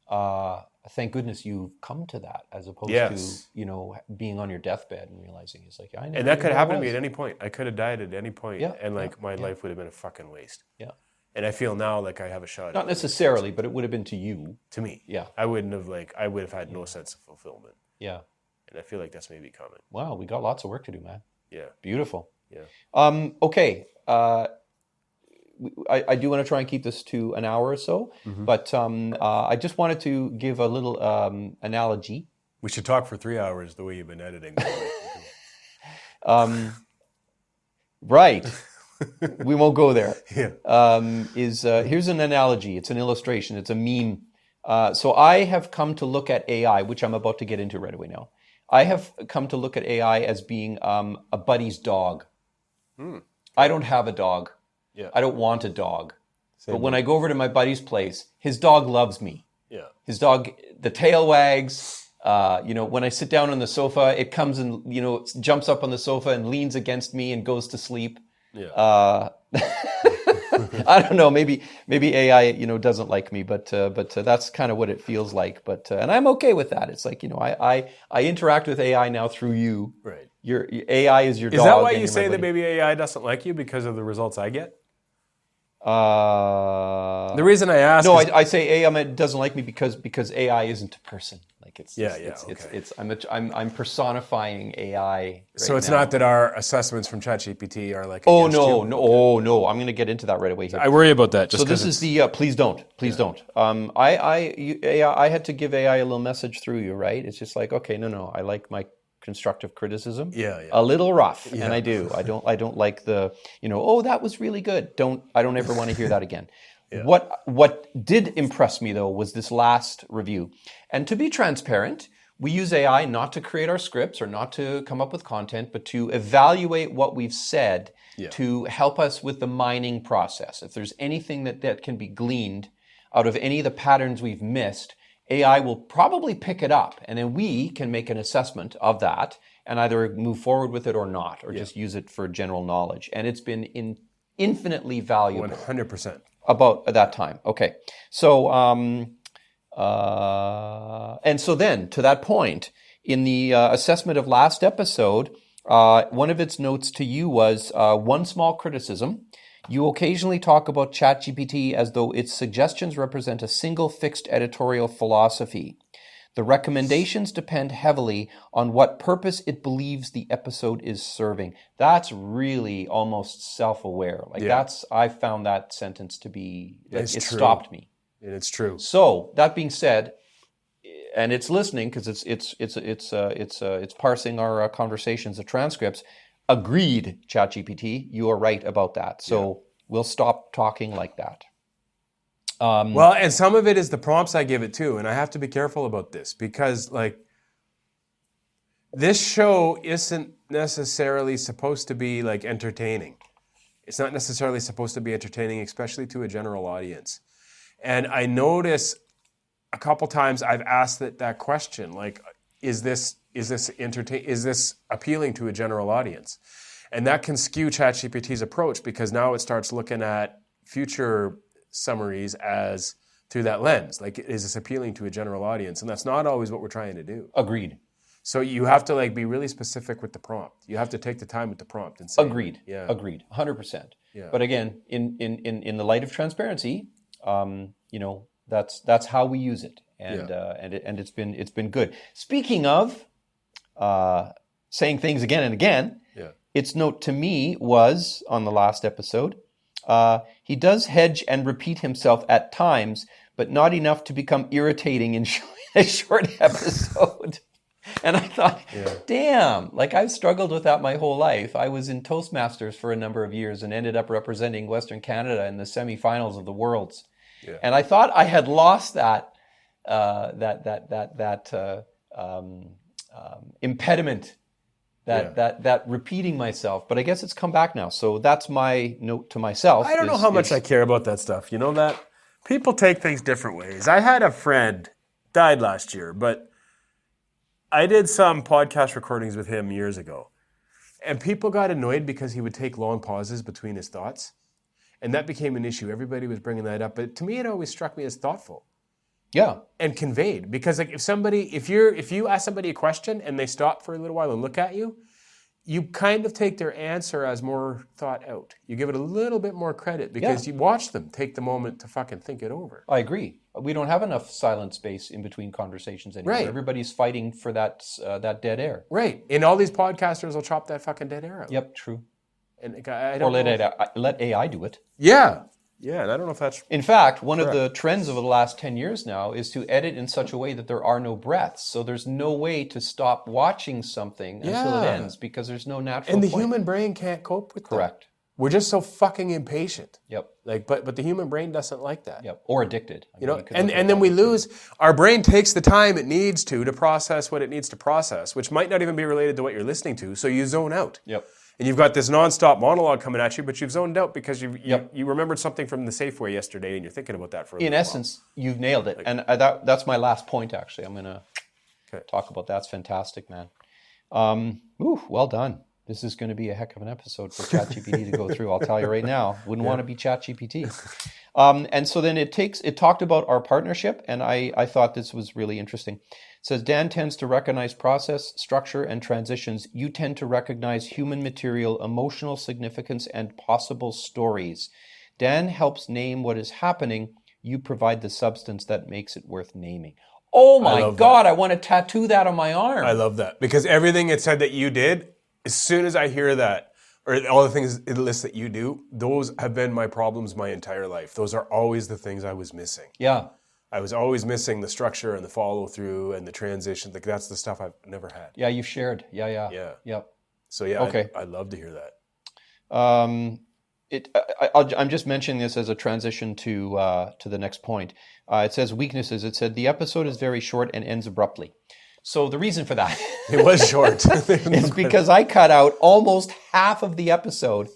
thank goodness you've come to that, as opposed to being on your deathbed and realizing it's like I know. And that could happen to me at any point. I could have died at any point, and like my life would have been a fucking waste. Yeah. And I feel now like I have a shot. Not necessarily, but it would have been to you. To me. Yeah. I would have had no sense of fulfillment. Yeah. And I feel like that's maybe coming. Wow, we got lots of work to do, man. Yeah. Beautiful. Yeah. Okay. I do want to try and keep this to an hour or so, but I just wanted to give a little analogy. We should talk for 3 hours the way you've been editing. Right. We won't go there. Yeah. Here's an analogy. It's an illustration. It's a meme. So I have come to look at AI, which I'm about to get into right away now. I have come to look at AI as being a buddy's dog. I don't have a dog. Yeah. I don't want a dog. But when I go over to my buddy's place, his dog loves me. Yeah. His dog, the tail wags. When I sit down on the sofa, it comes and, jumps up on the sofa and leans against me and goes to sleep. Yeah. I don't know. Maybe AI, doesn't like me, but that's kind of what it feels like. But and I'm okay with that. It's like I interact with AI now through you. Right. Your AI is your dog. Is that why you say that maybe AI doesn't like you because of the results I get? The reason I ask. No, I say AI doesn't like me because AI isn't a person. Like I'm personifying AI. So it's not that our assessments from ChatGPT are like. Oh no! I'm going to get into that right away here. I worry about that. So this is the please don't. I had to give AI a little message through you, right? It's just like, okay, no. I like my constructive criticism. Yeah. A little rough, and I do. I don't like the that was really good. I don't ever want to hear that again. Yeah. What did impress me though was this last review. And to be transparent, we use AI not to create our scripts or not to come up with content, but to evaluate what we've said to help us with the mining process. If there's anything that can be gleaned out of any of the patterns we've missed, AI will probably pick it up, and then we can make an assessment of that and either move forward with it or not, or just use it for general knowledge. And it's been infinitely valuable. 100%. About that time. Okay. So, and so then to that point, in the assessment of last episode, one of its notes to you was one small criticism. You occasionally talk about ChatGPT as though its suggestions represent a single fixed editorial philosophy. The recommendations depend heavily on what purpose it believes the episode is serving. That's really almost self-aware. I found that sentence to be, it stopped me. And it's true. So that being said, and it's listening because it's parsing our conversations, the transcripts. Agreed, ChatGPT, you are right about that. So we'll stop talking like that. Well, and some of it is the prompts I give it too, and I have to be careful about this because, like, this show isn't necessarily supposed to be like entertaining. It's not necessarily supposed to be entertaining, especially to a general audience. And I notice a couple times I've asked that question, like, is this appealing to a general audience? And that can skew ChatGPT's approach because now it starts looking at future summaries as through that lens. Like, is this appealing to a general audience? And that's not always what we're trying to do. Agreed. So you have to be really specific with the prompt. You have to take the time with the prompt and say. Agreed. Yeah. Agreed. 100%. Yeah. But again, in the light of transparency, that's how we use it, and it's been good. Speaking of saying things again and again, its note to me was on the last episode. He does hedge and repeat himself at times, but not enough to become irritating in a short episode. And I thought, damn, like I've struggled with that my whole life. I was in Toastmasters for a number of years and ended up representing Western Canada in the semifinals of the Worlds. Yeah. And I thought I had lost that impediment, that repeating myself. But I guess it's come back now. So that's my note to myself. I don't know how much I care about that stuff. You know that? People take things different ways. I had a friend, died last year, but I did some podcast recordings with him years ago. And people got annoyed because he would take long pauses between his thoughts. And that became an issue. Everybody was bringing that up. But to me, it always struck me as thoughtful. Yeah. And conveyed. Because like if you ask somebody a question and they stop for a little while and look at you, you kind of take their answer as more thought out. You give it a little bit more credit because you watch them take the moment to fucking think it over. I agree. We don't have enough silent space in between conversations anymore. Right. Everybody's fighting for that dead air. Right. And all these podcasters will chop that fucking dead air out. Yep, true. And I don't let AI do it. Yeah. Yeah, and I don't know if that's... In fact, one of the trends over the last 10 years now is to edit in such a way that there are no breaths. So there's no way to stop watching something until it ends because there's no natural And the human brain can't cope with that. Correct. We're just so fucking impatient. Yep. But the human brain doesn't like that. Yep. Or addicted. And then we lose... Our brain takes the time it needs to process what it needs to process, which might not even be related to what you're listening to, so you zone out. Yep. And you've got this nonstop monologue coming at you, but you've zoned out because you remembered something from the Safeway yesterday, and you're thinking about that for a little while. In essence, you've nailed it. And that's my last point, actually. I'm going to talk about that. It's fantastic, man. Well done. This is going to be a heck of an episode for ChatGPT to go through. I'll tell you right now. Wouldn't want to be ChatGPT. And so then it talked about our partnership, and I thought this was really interesting. It says, Dan tends to recognize process, structure, and transitions. You tend to recognize human material, emotional significance, and possible stories. Dan helps name what is happening. You provide the substance that makes it worth naming. Oh my God, I want to tattoo that on my arm. I love that. Because everything it said that you did, as soon as I hear that, or all the things it lists that you do, those have been my problems my entire life. Those are always the things I was missing. Yeah. I was always missing the structure and the follow through and the transition. Like that's the stuff I've never had. Yeah, you've shared. Yeah. Yep. So I'd love to hear that. I'm just mentioning this as a transition to the next point. It says weaknesses. It said the episode is very short and ends abruptly. So the reason for that it was short. is because I cut out almost half of the episode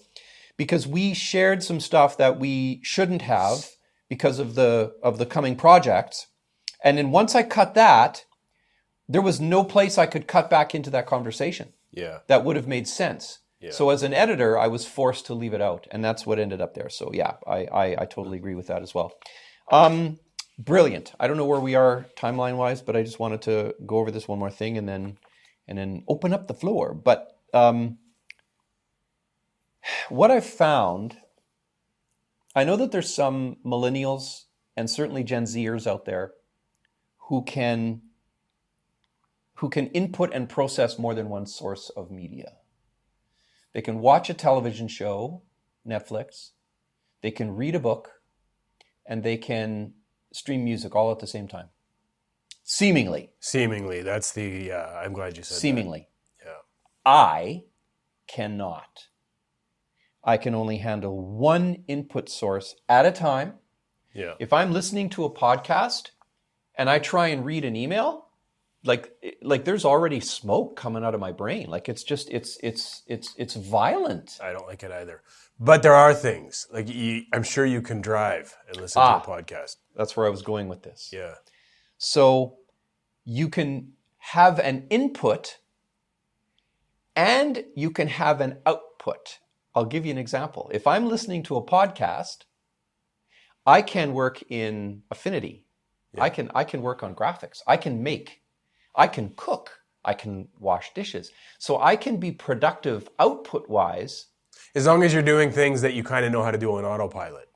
because we shared some stuff that we shouldn't have because of the coming projects. And then once I cut that, there was no place I could cut back into that conversation. Yeah. That would have made sense. Yeah. So as an editor, I was forced to leave it out. And that's what ended up there. So yeah, I totally agree with that as well. Brilliant. I don't know where we are timeline-wise, but I just wanted to go over this one more thing and then open up the floor. But what I've found, I know that there's some millennials and certainly Gen Zers out there who can input and process more than one source of media. They can watch a television show, Netflix, they can read a book, and they can stream music all at the same time. Seemingly. That's the, I'm glad you said Seemingly. that. Yeah. I cannot. I can only handle one input source at a time. Yeah. If I'm listening to a podcast and I try and read an email, like there's already smoke coming out of my brain. Like it's just, it's violent. I don't like it either. But there are things, like I'm sure you can drive and listen to a podcast. That's where I was going with this. Yeah. So you can have an input and you can have an output. I'll give you an example. If I'm listening to a podcast, I can work in Affinity. Yeah. I can work on graphics. I can make. I can cook. I can wash dishes. So I can be productive output-wise. As long as you're doing things that you kind of know how to do on autopilot.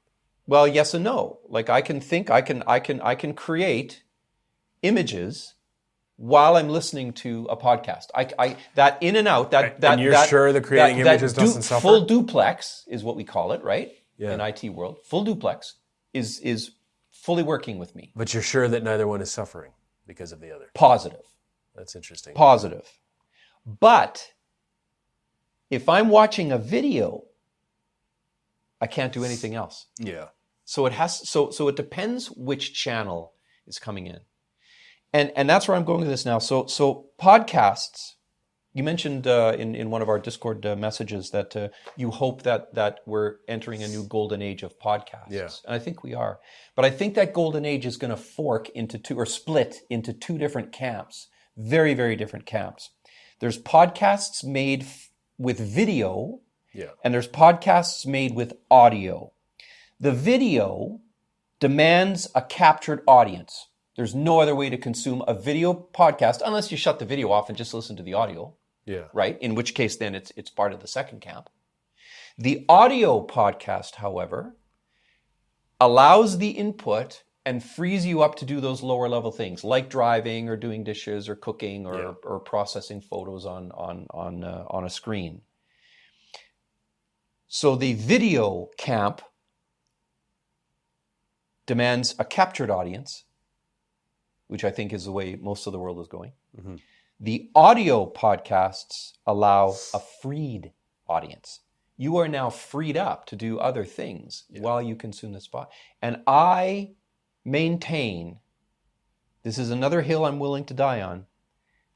Well, yes and no. Like I can think, I can create images while I'm listening to a podcast. And you're sure the creating images doesn't suffer? Full duplex is what we call it, right? in IT world, full duplex, is fully working with me. But you're sure that neither one is suffering because of the other? Positive. That's interesting. Positive. But if I'm watching a video, I can't do anything else. Yeah. So it depends which channel is coming in. And that's where I'm going with this now. So podcasts, you mentioned in one of our Discord messages that you hope that we're entering a new golden age of podcasts. Yeah. And I think we are. But I think that golden age is going to fork into two, or split into two different camps. Very, very different camps. There's podcasts made with video, and there's podcasts made with audio. The video demands a captured audience. There's no other way to consume a video podcast unless you shut the video off and just listen to the audio. Yeah. Right? In which case then it's part of the second camp. The audio podcast, however, allows the input and frees you up to do those lower level things like driving or doing dishes or cooking or processing photos on a screen. So the video camp demands a captured audience, which I think is the way most of the world is going. Mm-hmm. The audio podcasts allow a freed audience. You are now freed up to do other things while you consume the spot. And I maintain, this is another hill I'm willing to die on,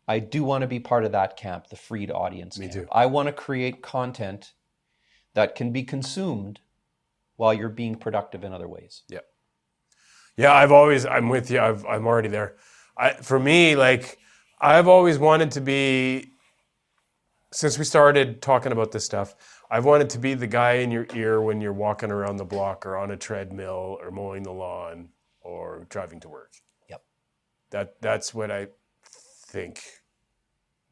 I do want to be part of that camp, the freed audience camp. Me too. I want to create content that can be consumed while you're being productive in other ways. Yeah. Yeah, I'm with you. I'm already there. For me, like, I've always wanted to be, since we started talking about this stuff, I've wanted to be the guy in your ear when you're walking around the block or on a treadmill or mowing the lawn or driving to work. Yep. That's what I think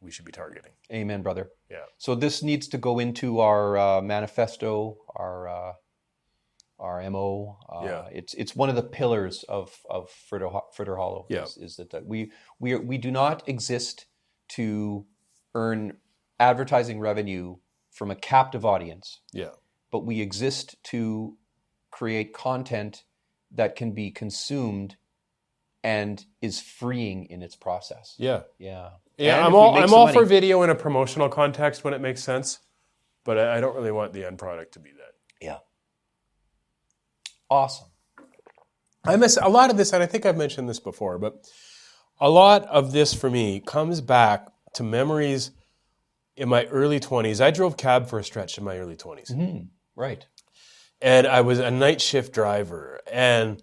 we should be targeting. Amen, brother. Yeah. So this needs to go into our manifesto, our MO. It's one of the pillars of Fritter Hollow. Is that we do not exist to earn advertising revenue from a captive audience. Yeah. But we exist to create content that can be consumed and is freeing in its process. Yeah. Yeah. Yeah, I'm all for video in a promotional context when it makes sense, but I don't really want the end product to be that. Yeah. Awesome. I miss a lot of this, and I think I've mentioned this before, but a lot of this for me comes back to memories in my early 20s. I drove cab for a stretch in my early 20s. Mm-hmm. Right. And I was a night shift driver, and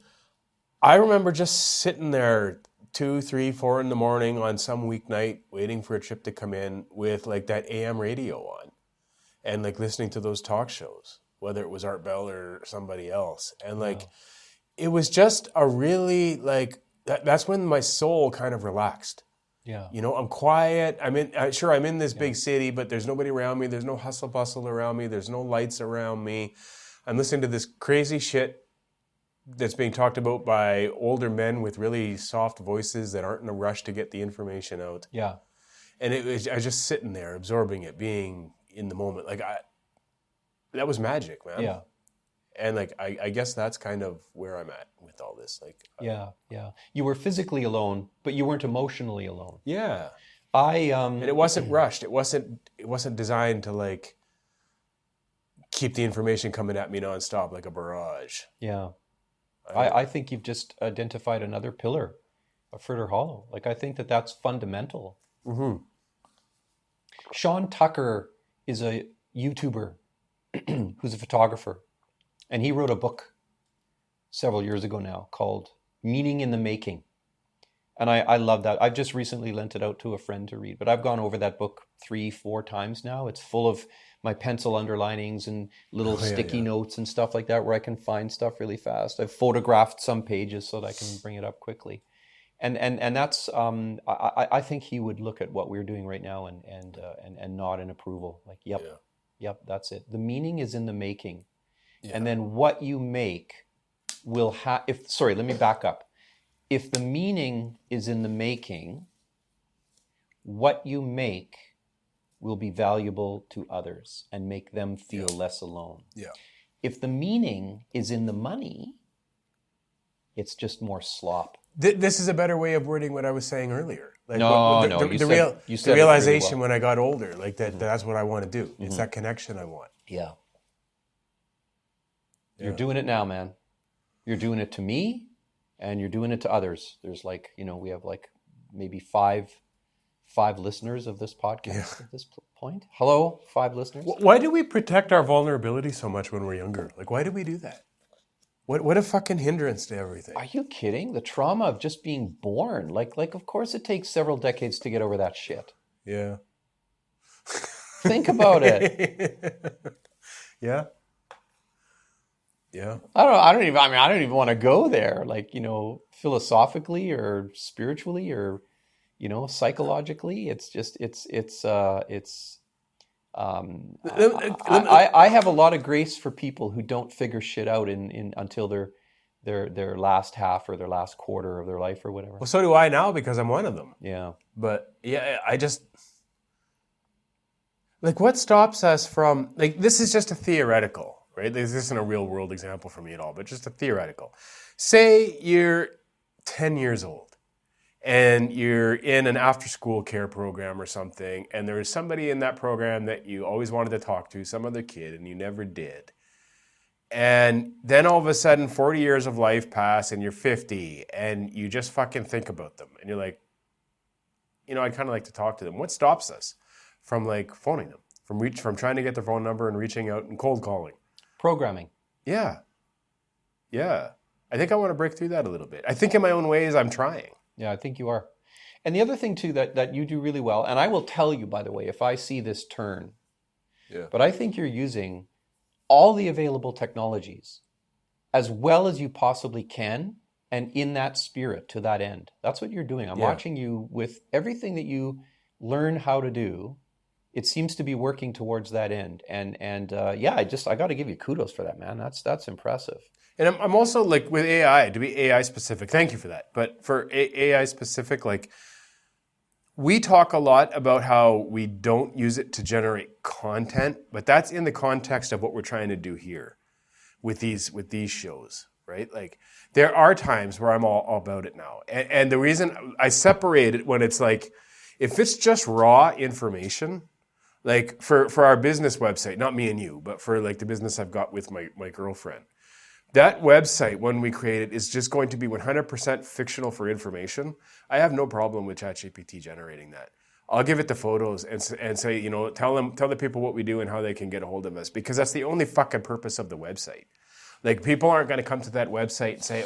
I remember just sitting there 2, 3, 4 in the morning on some weeknight waiting for a trip to come in with like that AM radio on and like listening to those talk shows, whether it was Art Bell or somebody else. And like, it was just a really like, that's when my soul kind of relaxed. Yeah. You know, I'm quiet. I'm in this big city, but there's nobody around me. There's no hustle bustle around me. There's no lights around me. I'm listening to this crazy shit that's being talked about by older men with really soft voices that aren't in a rush to get the information out. Yeah. And I was just sitting there absorbing it, being in the moment. Like that was magic, man. Yeah. And like, I guess that's kind of where I'm at with all this. Like, yeah. You were physically alone, but you weren't emotionally alone. Yeah. And it wasn't rushed. It wasn't designed to like keep the information coming at me nonstop like a barrage. Yeah. I think you've just identified another pillar of Fritter Hollow. Like, I think that's fundamental. Mm-hmm. Sean Tucker is a YouTuber who's a photographer. And he wrote a book several years ago now called Meaning in the Making. And I love that. I've just recently lent it out to a friend to read, but I've gone over that book 3-4 times now. It's full of my pencil underlinings and little sticky notes and stuff like that where I can find stuff really fast. I've photographed some pages so that I can bring it up quickly. And that's, I think he would look at what we're doing right now and nod in approval. Like, yep, that's it. The meaning is in the making. Yeah. And then what you make will have, let me back up. If the meaning is in the making, what you make will be valuable to others and make them feel less alone. Yeah. if the meaning is in the money, it's just more slop. This is a better way of wording what I was saying earlier. Like The realization when I got older, like that's what I want to do. It's that connection I want. Yeah. You're doing it now, man. You're doing it to me, and you're doing it to others. There's like, we have like maybe five listeners of this podcast at this point. Hello, 5 listeners. Why do we protect our vulnerability so much when we're younger? Like, why do we do that? What a fucking hindrance to everything. Are you kidding? The trauma of just being born. Like of course it takes several decades to get over that shit. Yeah. Think about it. Yeah. Yeah. I don't even want to go there. Like, philosophically or spiritually or, psychologically. It's just, I have a lot of grace for people who don't figure shit out until their last half or their last quarter of their life or whatever. Well, so do I now because I'm one of them. Yeah. But yeah, I just, like, what stops us from, like, this is just a theoretical, right? This isn't a real world example for me at all, but just a theoretical. Say you're 10 years old and you're in an after-school care program or something, and there's somebody in that program that you always wanted to talk to, some other kid, and you never did. And then all of a sudden, 40 years of life pass, and you're 50, and you just fucking think about them. And you're like, I'd kind of like to talk to them. What stops us from, like, phoning them, from trying to get their phone number and reaching out and cold calling? Programming. Yeah. Yeah. I think I want to break through that a little bit. I think in my own ways, I'm trying. Yeah, I think you are. And the other thing, too, that you do really well, and I will tell you, by the way, if I see this turn, but I think you're using all the available technologies as well as you possibly can, and in that spirit to that end. That's what you're doing. I'm watching you with everything that you learn how to do. It seems to be working towards that end. And I got to give you kudos for that, man. That's impressive. And I'm also, like, with AI, to be AI specific, thank you for that. But for AI specific, like, we talk a lot about how we don't use it to generate content, but that's in the context of what we're trying to do here with these shows, right? Like, there are times where I'm all about it now. And the reason I separate it when it's like, if it's just raw information, like for our business website, not me and you, but for like the business I've got with my girlfriend, that website, when we create it, is just going to be 100% fictional for information. I have no problem with ChatGPT generating that. I'll give it the photos and say, tell the people what we do and how they can get a hold of us, because that's the only fucking purpose of the website. Like, people aren't going to come to that website and say,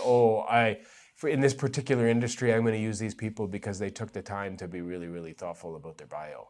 in this particular industry, I'm going to use these people because they took the time to be really, really thoughtful about their bio.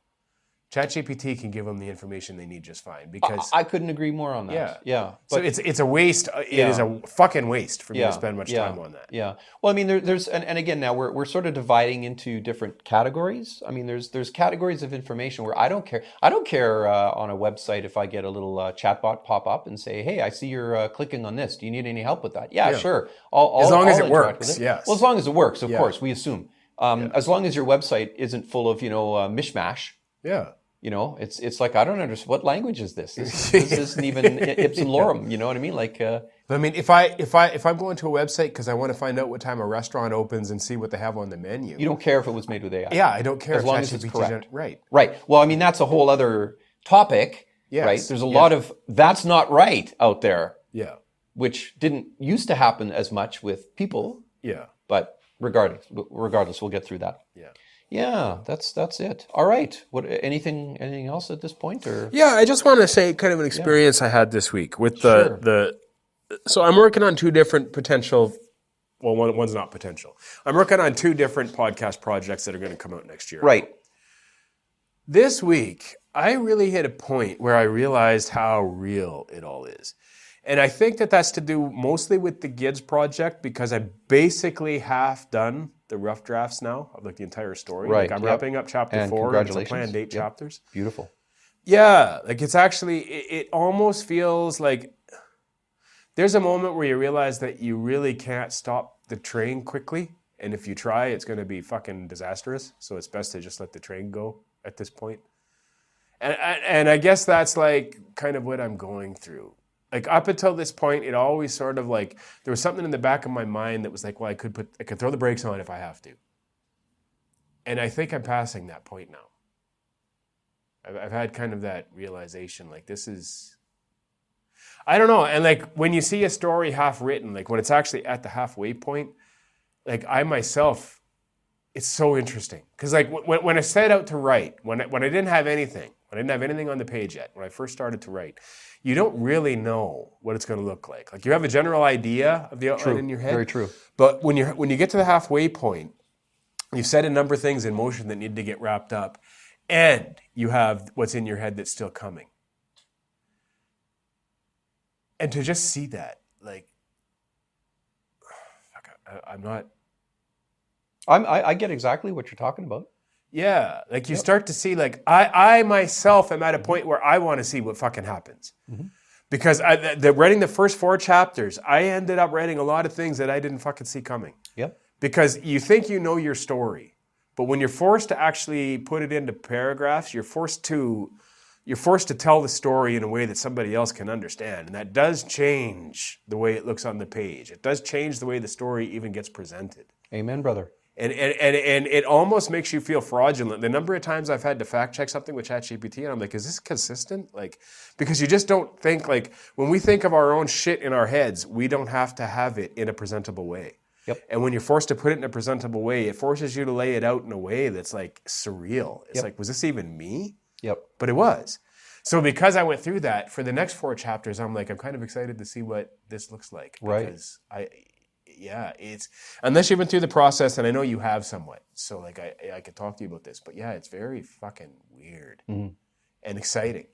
ChatGPT can give them the information they need just fine, because I couldn't agree more on that. Yeah. So it's a waste. It is a fucking waste for me to spend much time on that. Yeah. Well, I mean, there's and again, now we're sort of dividing into different categories. I mean, there's categories of information where I don't care. I don't care on a website if I get a little chatbot pop up and say, "Hey, I see you're clicking on this. Do you need any help with that?" Yeah. Sure. As long as it works. Yes. Well, as long as it works, of course, we assume. As long as your website isn't full of mishmash. Yeah. It's like, I don't understand, what language is this? This isn't even ipsum lorem, you know what I mean? Like, I mean, if I'm going to a website because I want to find out what time a restaurant opens and see what they have on the menu. You don't care if it was made with AI. Yeah, I don't care as long as it's correct. Right. Right. Well, I mean, that's a whole other topic, right? There's a lot of that's not right out there. Yeah. Which didn't used to happen as much with people. Yeah. But regardless, we'll get through that. Yeah. Yeah, that's it. All right. What anything else at this point, or? Yeah, I just want to say kind of an experience I had this week with the so I'm working on 2 different potential. Well, one's not potential. I'm working on 2 different podcast projects that are going to come out next year. Right. This week, I really hit a point where I realized how real it all is. And I think that's to do mostly with the GIDS project, because I basically half done the rough drafts now of like the entire story. Right. Like, I'm wrapping up chapter 4. Congratulations. It's a planned 8 chapters. Beautiful. Yeah. Like, it's actually, it almost feels like there's a moment where you realize that you really can't stop the train quickly. And if you try, it's going to be fucking disastrous. So it's best to just let the train go at this point. And I guess that's like kind of what I'm going through. Like up until this point, it always sort of like, there was something in the back of my mind that was like, well, I could throw the brakes on if I have to. And I think I'm passing that point now. I've had kind of that realization, like this is, I don't know. And like when you see a story half written, like when it's actually at the halfway point, like I myself, it's so interesting. Because like when I set out to write, when I didn't have anything, when I didn't have anything on the page yet, when I first started to write, you don't really know what it's going to look like. Like you have a general idea of the outline in your head. Very true. But when you get to the halfway point, you've set a number of things in motion that need to get wrapped up, and you have what's in your head that's still coming. And to just see that, like, I'm not... I get exactly what you're talking about. Yeah, like you start to see, like, I myself am at a point where I want to see what fucking happens. Mm-hmm. Because writing the first 4 chapters, I ended up writing a lot of things that I didn't fucking see coming. Yep. Because you think you know your story, but when you're forced to actually put it into paragraphs, you're forced to tell the story in a way that somebody else can understand. And that does change the way it looks on the page. It does change the way the story even gets presented. Amen, brother. And it almost makes you feel fraudulent. The number of times I've had to fact check something with ChatGPT, and I'm like, is this consistent? Like, because you just don't think, like, when we think of our own shit in our heads, we don't have to have it in a presentable way. Yep. And when you're forced to put it in a presentable way, it forces you to lay it out in a way that's like surreal. It's like, was this even me? Yep. But it was. So because I went through that, for the next 4 chapters, I'm like, I'm kind of excited to see what this looks like. Right. Because it's, unless you've been through the process, and I know you have somewhat, so like I could talk to you about this, but yeah, it's very fucking weird and exciting.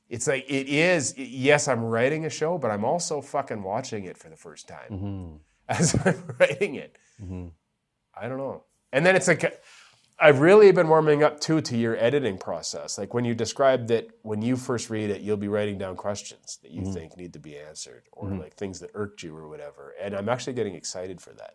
It's like, it is, yes, I'm writing a show, but I'm also fucking watching it for the first time as I'm writing it. I don't know. And then it's like, I've really been warming up to your editing process. Like when you described that when you first read it, you'll be writing down questions that you think need to be answered, or like things that irked you or whatever. And I'm actually getting excited for that.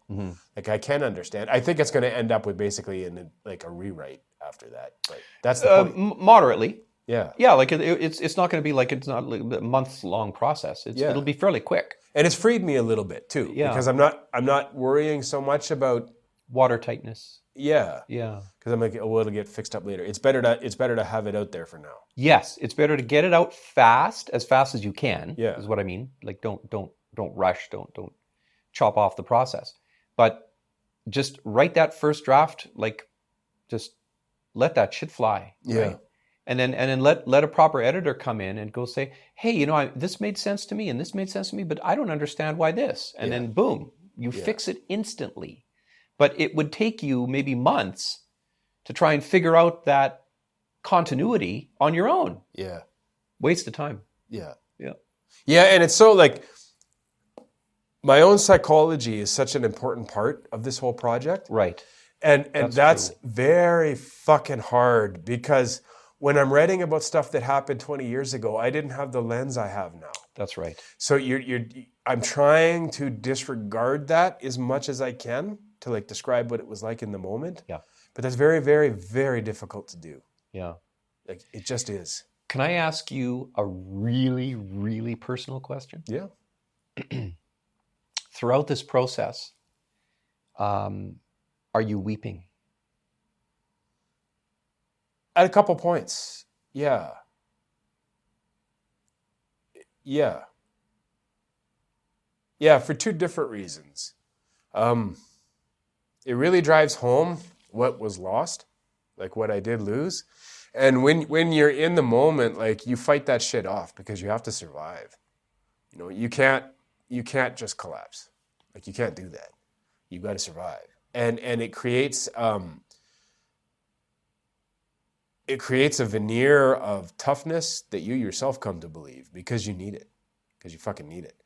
Like I can understand. I think it's going to end up with basically like a rewrite after that. But that's the point. Moderately. Yeah. Yeah, like it's not going to be like, it's not like a months-long process. It'll be fairly quick. And it's freed me a little bit too. Yeah. Because I'm not worrying so much about water tightness. Yeah. Yeah. Because I'm like, oh, it'll get fixed up later. It's better to have it out there for now. Yes, it's better to get it out fast as you can. Yeah. Is what I mean. Like don't rush, don't chop off the process. But just write that first draft, like just let that shit fly. Yeah. Right? And then let a proper editor come in and go say, hey, this made sense to me and this made sense to me, but I don't understand why this. And then boom, you fix it instantly. But it would take you maybe months to try and figure out that continuity on your own. Yeah. Waste of time. Yeah. Yeah. Yeah, and it's so like, my own psychology is such an important part of this whole project. Right. And that's very fucking hard, because when I'm writing about stuff that happened 20 years ago, I didn't have the lens I have now. That's right. So I'm trying to disregard that as much as I can to like describe what it was like in the moment. Yeah. But that's very, very, very difficult to do. Yeah. Like it just is. Can I ask you a really, really personal question? Yeah. Throughout this process, are you weeping? At a couple points. Yeah. Yeah. Yeah, for 2 different reasons. It really drives home what was lost, like what I did lose. And when you're in the moment, like you fight that shit off because you have to survive. You can't just collapse. Like you can't do that. You've got to survive. And it creates a veneer of toughness that you yourself come to believe because you need it. Because you fucking need it.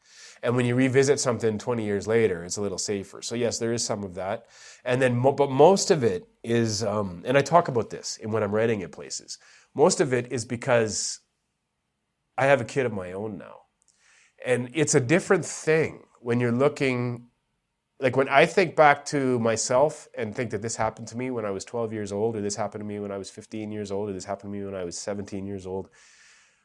And when you revisit something 20 years later, it's a little safer. So yes, there is some of that. And then, but most of it is, and I talk about this when I'm writing at places, most of it is because I have a kid of my own now. And it's a different thing when you're looking, like when I think back to myself and think that this happened to me when I was 12 years old, or this happened to me when I was 15 years old, or this happened to me when I was 17 years old,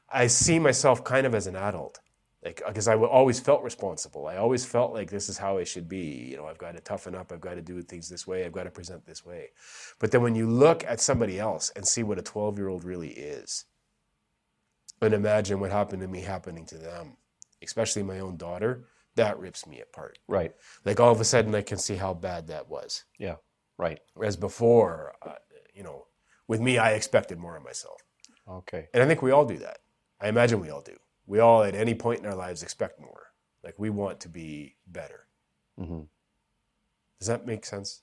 I see myself kind of as an adult. Like, because I always felt responsible. I always felt like this is how I should be. You know, I've got to toughen up. I've got to do things this way. I've got to present this way. But then when you look at somebody else and see what a 12-year-old really is, and imagine what happened to me happening to them, especially my own daughter, that rips me apart. Right. Like all of a sudden I can see how bad that was. Yeah. Right. Whereas before, you know, with me, I expected more of myself. Okay. And I think we all do that. I imagine we all do. We all, at any point in our lives, expect more. Like we want to be better. Mm-hmm. Does that make sense?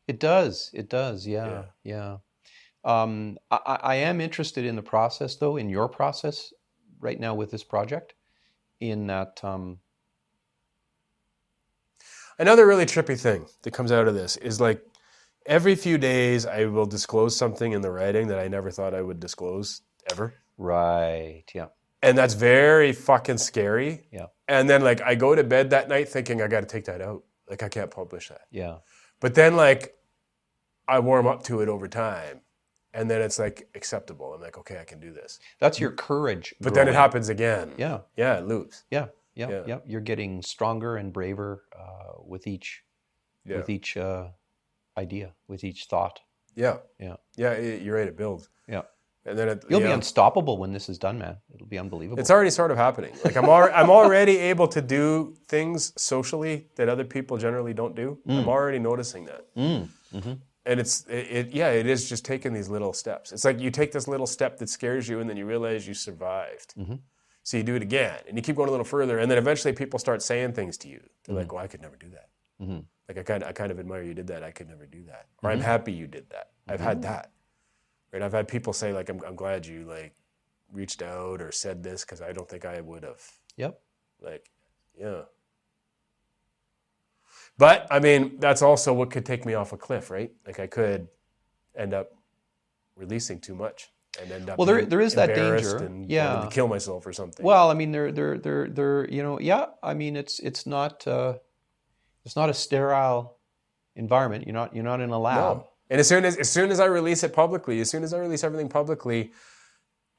It does. It does. Yeah. Yeah. I am interested in the process, though, in your process right now with this project, in that. Another really trippy thing that comes out of this is like every few days I will disclose something in the writing that I never thought I would disclose ever. Right. Yeah. And that's very fucking scary. Yeah. And then like I go to bed that night thinking I got to take that out. Like I can't publish that. Yeah. But then like I warm up to it over time. And then it's like acceptable. I'm like, okay, I can do this. That's your courage. But then it happens again. Yeah. Yeah, it loops. Yeah. You're getting stronger and braver with each idea, with each thought. Yeah. Yeah. Yeah, you're right, it builds. Yeah. And then you'll be unstoppable when this is done, man. It'll be unbelievable. It's already sort of happening. Like I'm already able to do things socially that other people generally don't do. I'm already noticing that. Mm-hmm. And it is just taking these little steps. It's like you take this little step that scares you and then you realize you survived. Mm-hmm. So you do it again and you keep going a little further and then eventually people start saying things to you. They're like, well, I could never do that. Mm-hmm. Like I kind of admire you did that. I could never do that. Or I'm happy you did that. I've had that. Right? I've had people say like, I'm glad you like reached out or said this because I don't think I would have. Yep. Like, yeah. But, I mean, that's also what could take me off a cliff, right? Like I could end up releasing too much and end up there is that danger. And wanting to kill myself or something. Well, I mean, they're you know, yeah. I mean, it's not a sterile environment. You're not in a lab. No. And as soon as I release it publicly, as soon as I release everything publicly,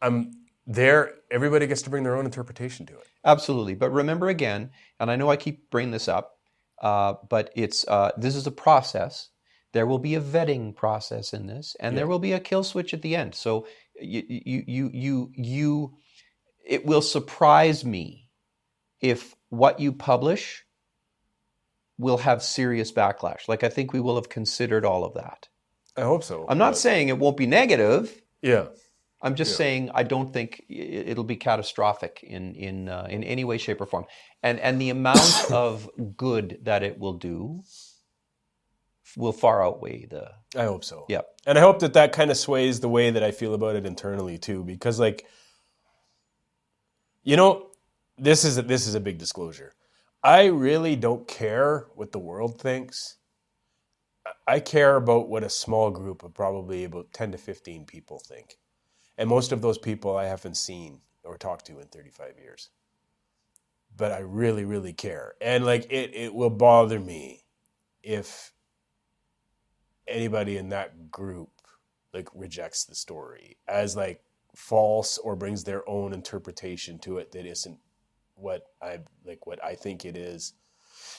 I'm there. Everybody gets to bring their own interpretation to it. Absolutely. But remember again, and I know I keep bringing this up. But this is a process. There will be a vetting process in this, and there will be a kill switch at the end. So it will surprise me if what you publish will have serious backlash. Like I think we will have considered all of that. I hope so. I'm not saying it won't be negative. Yeah. I'm just saying I don't think it'll be catastrophic in any way, shape, or form. And the amount of good that it will do will far outweigh the... I hope so. Yeah. And I hope that kind of sways the way that I feel about it internally too. Because like, you know, this is a big disclosure. I really don't care what the world thinks. I care about what a small group of probably about 10 to 15 people think. And most of those people I haven't seen or talked to in 35 years. But I really, really care. And like it will bother me if anybody in that group like rejects the story as like false or brings their own interpretation to it that isn't what I think it is.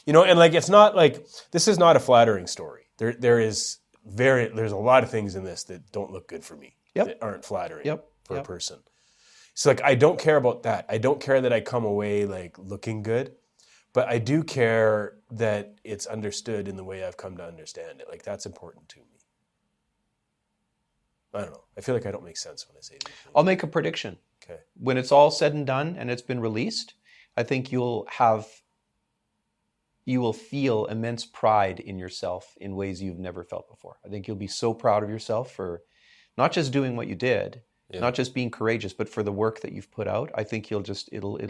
You know, and like it's not like this is not a flattering story. There's a lot of things in this that don't look good for me. Yep. That aren't flattering for a person. So like I don't care about that. I don't care that I come away like looking good, but I do care that it's understood in the way I've come to understand it. Like that's important to me. I don't know. I feel like I don't make sense when I say these things. I'll make a prediction. Okay. When it's all said and done and it's been released, I think you will feel immense pride in yourself in ways you've never felt before. I think you'll be so proud of yourself for not just doing what you did, not just being courageous, but for the work that you've put out. I think it'll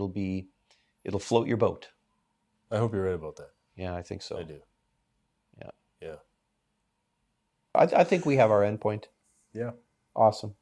float your boat. I hope you're right about that. Yeah, I think so. I do. Yeah. Yeah. I think we have our endpoint. Yeah. Awesome.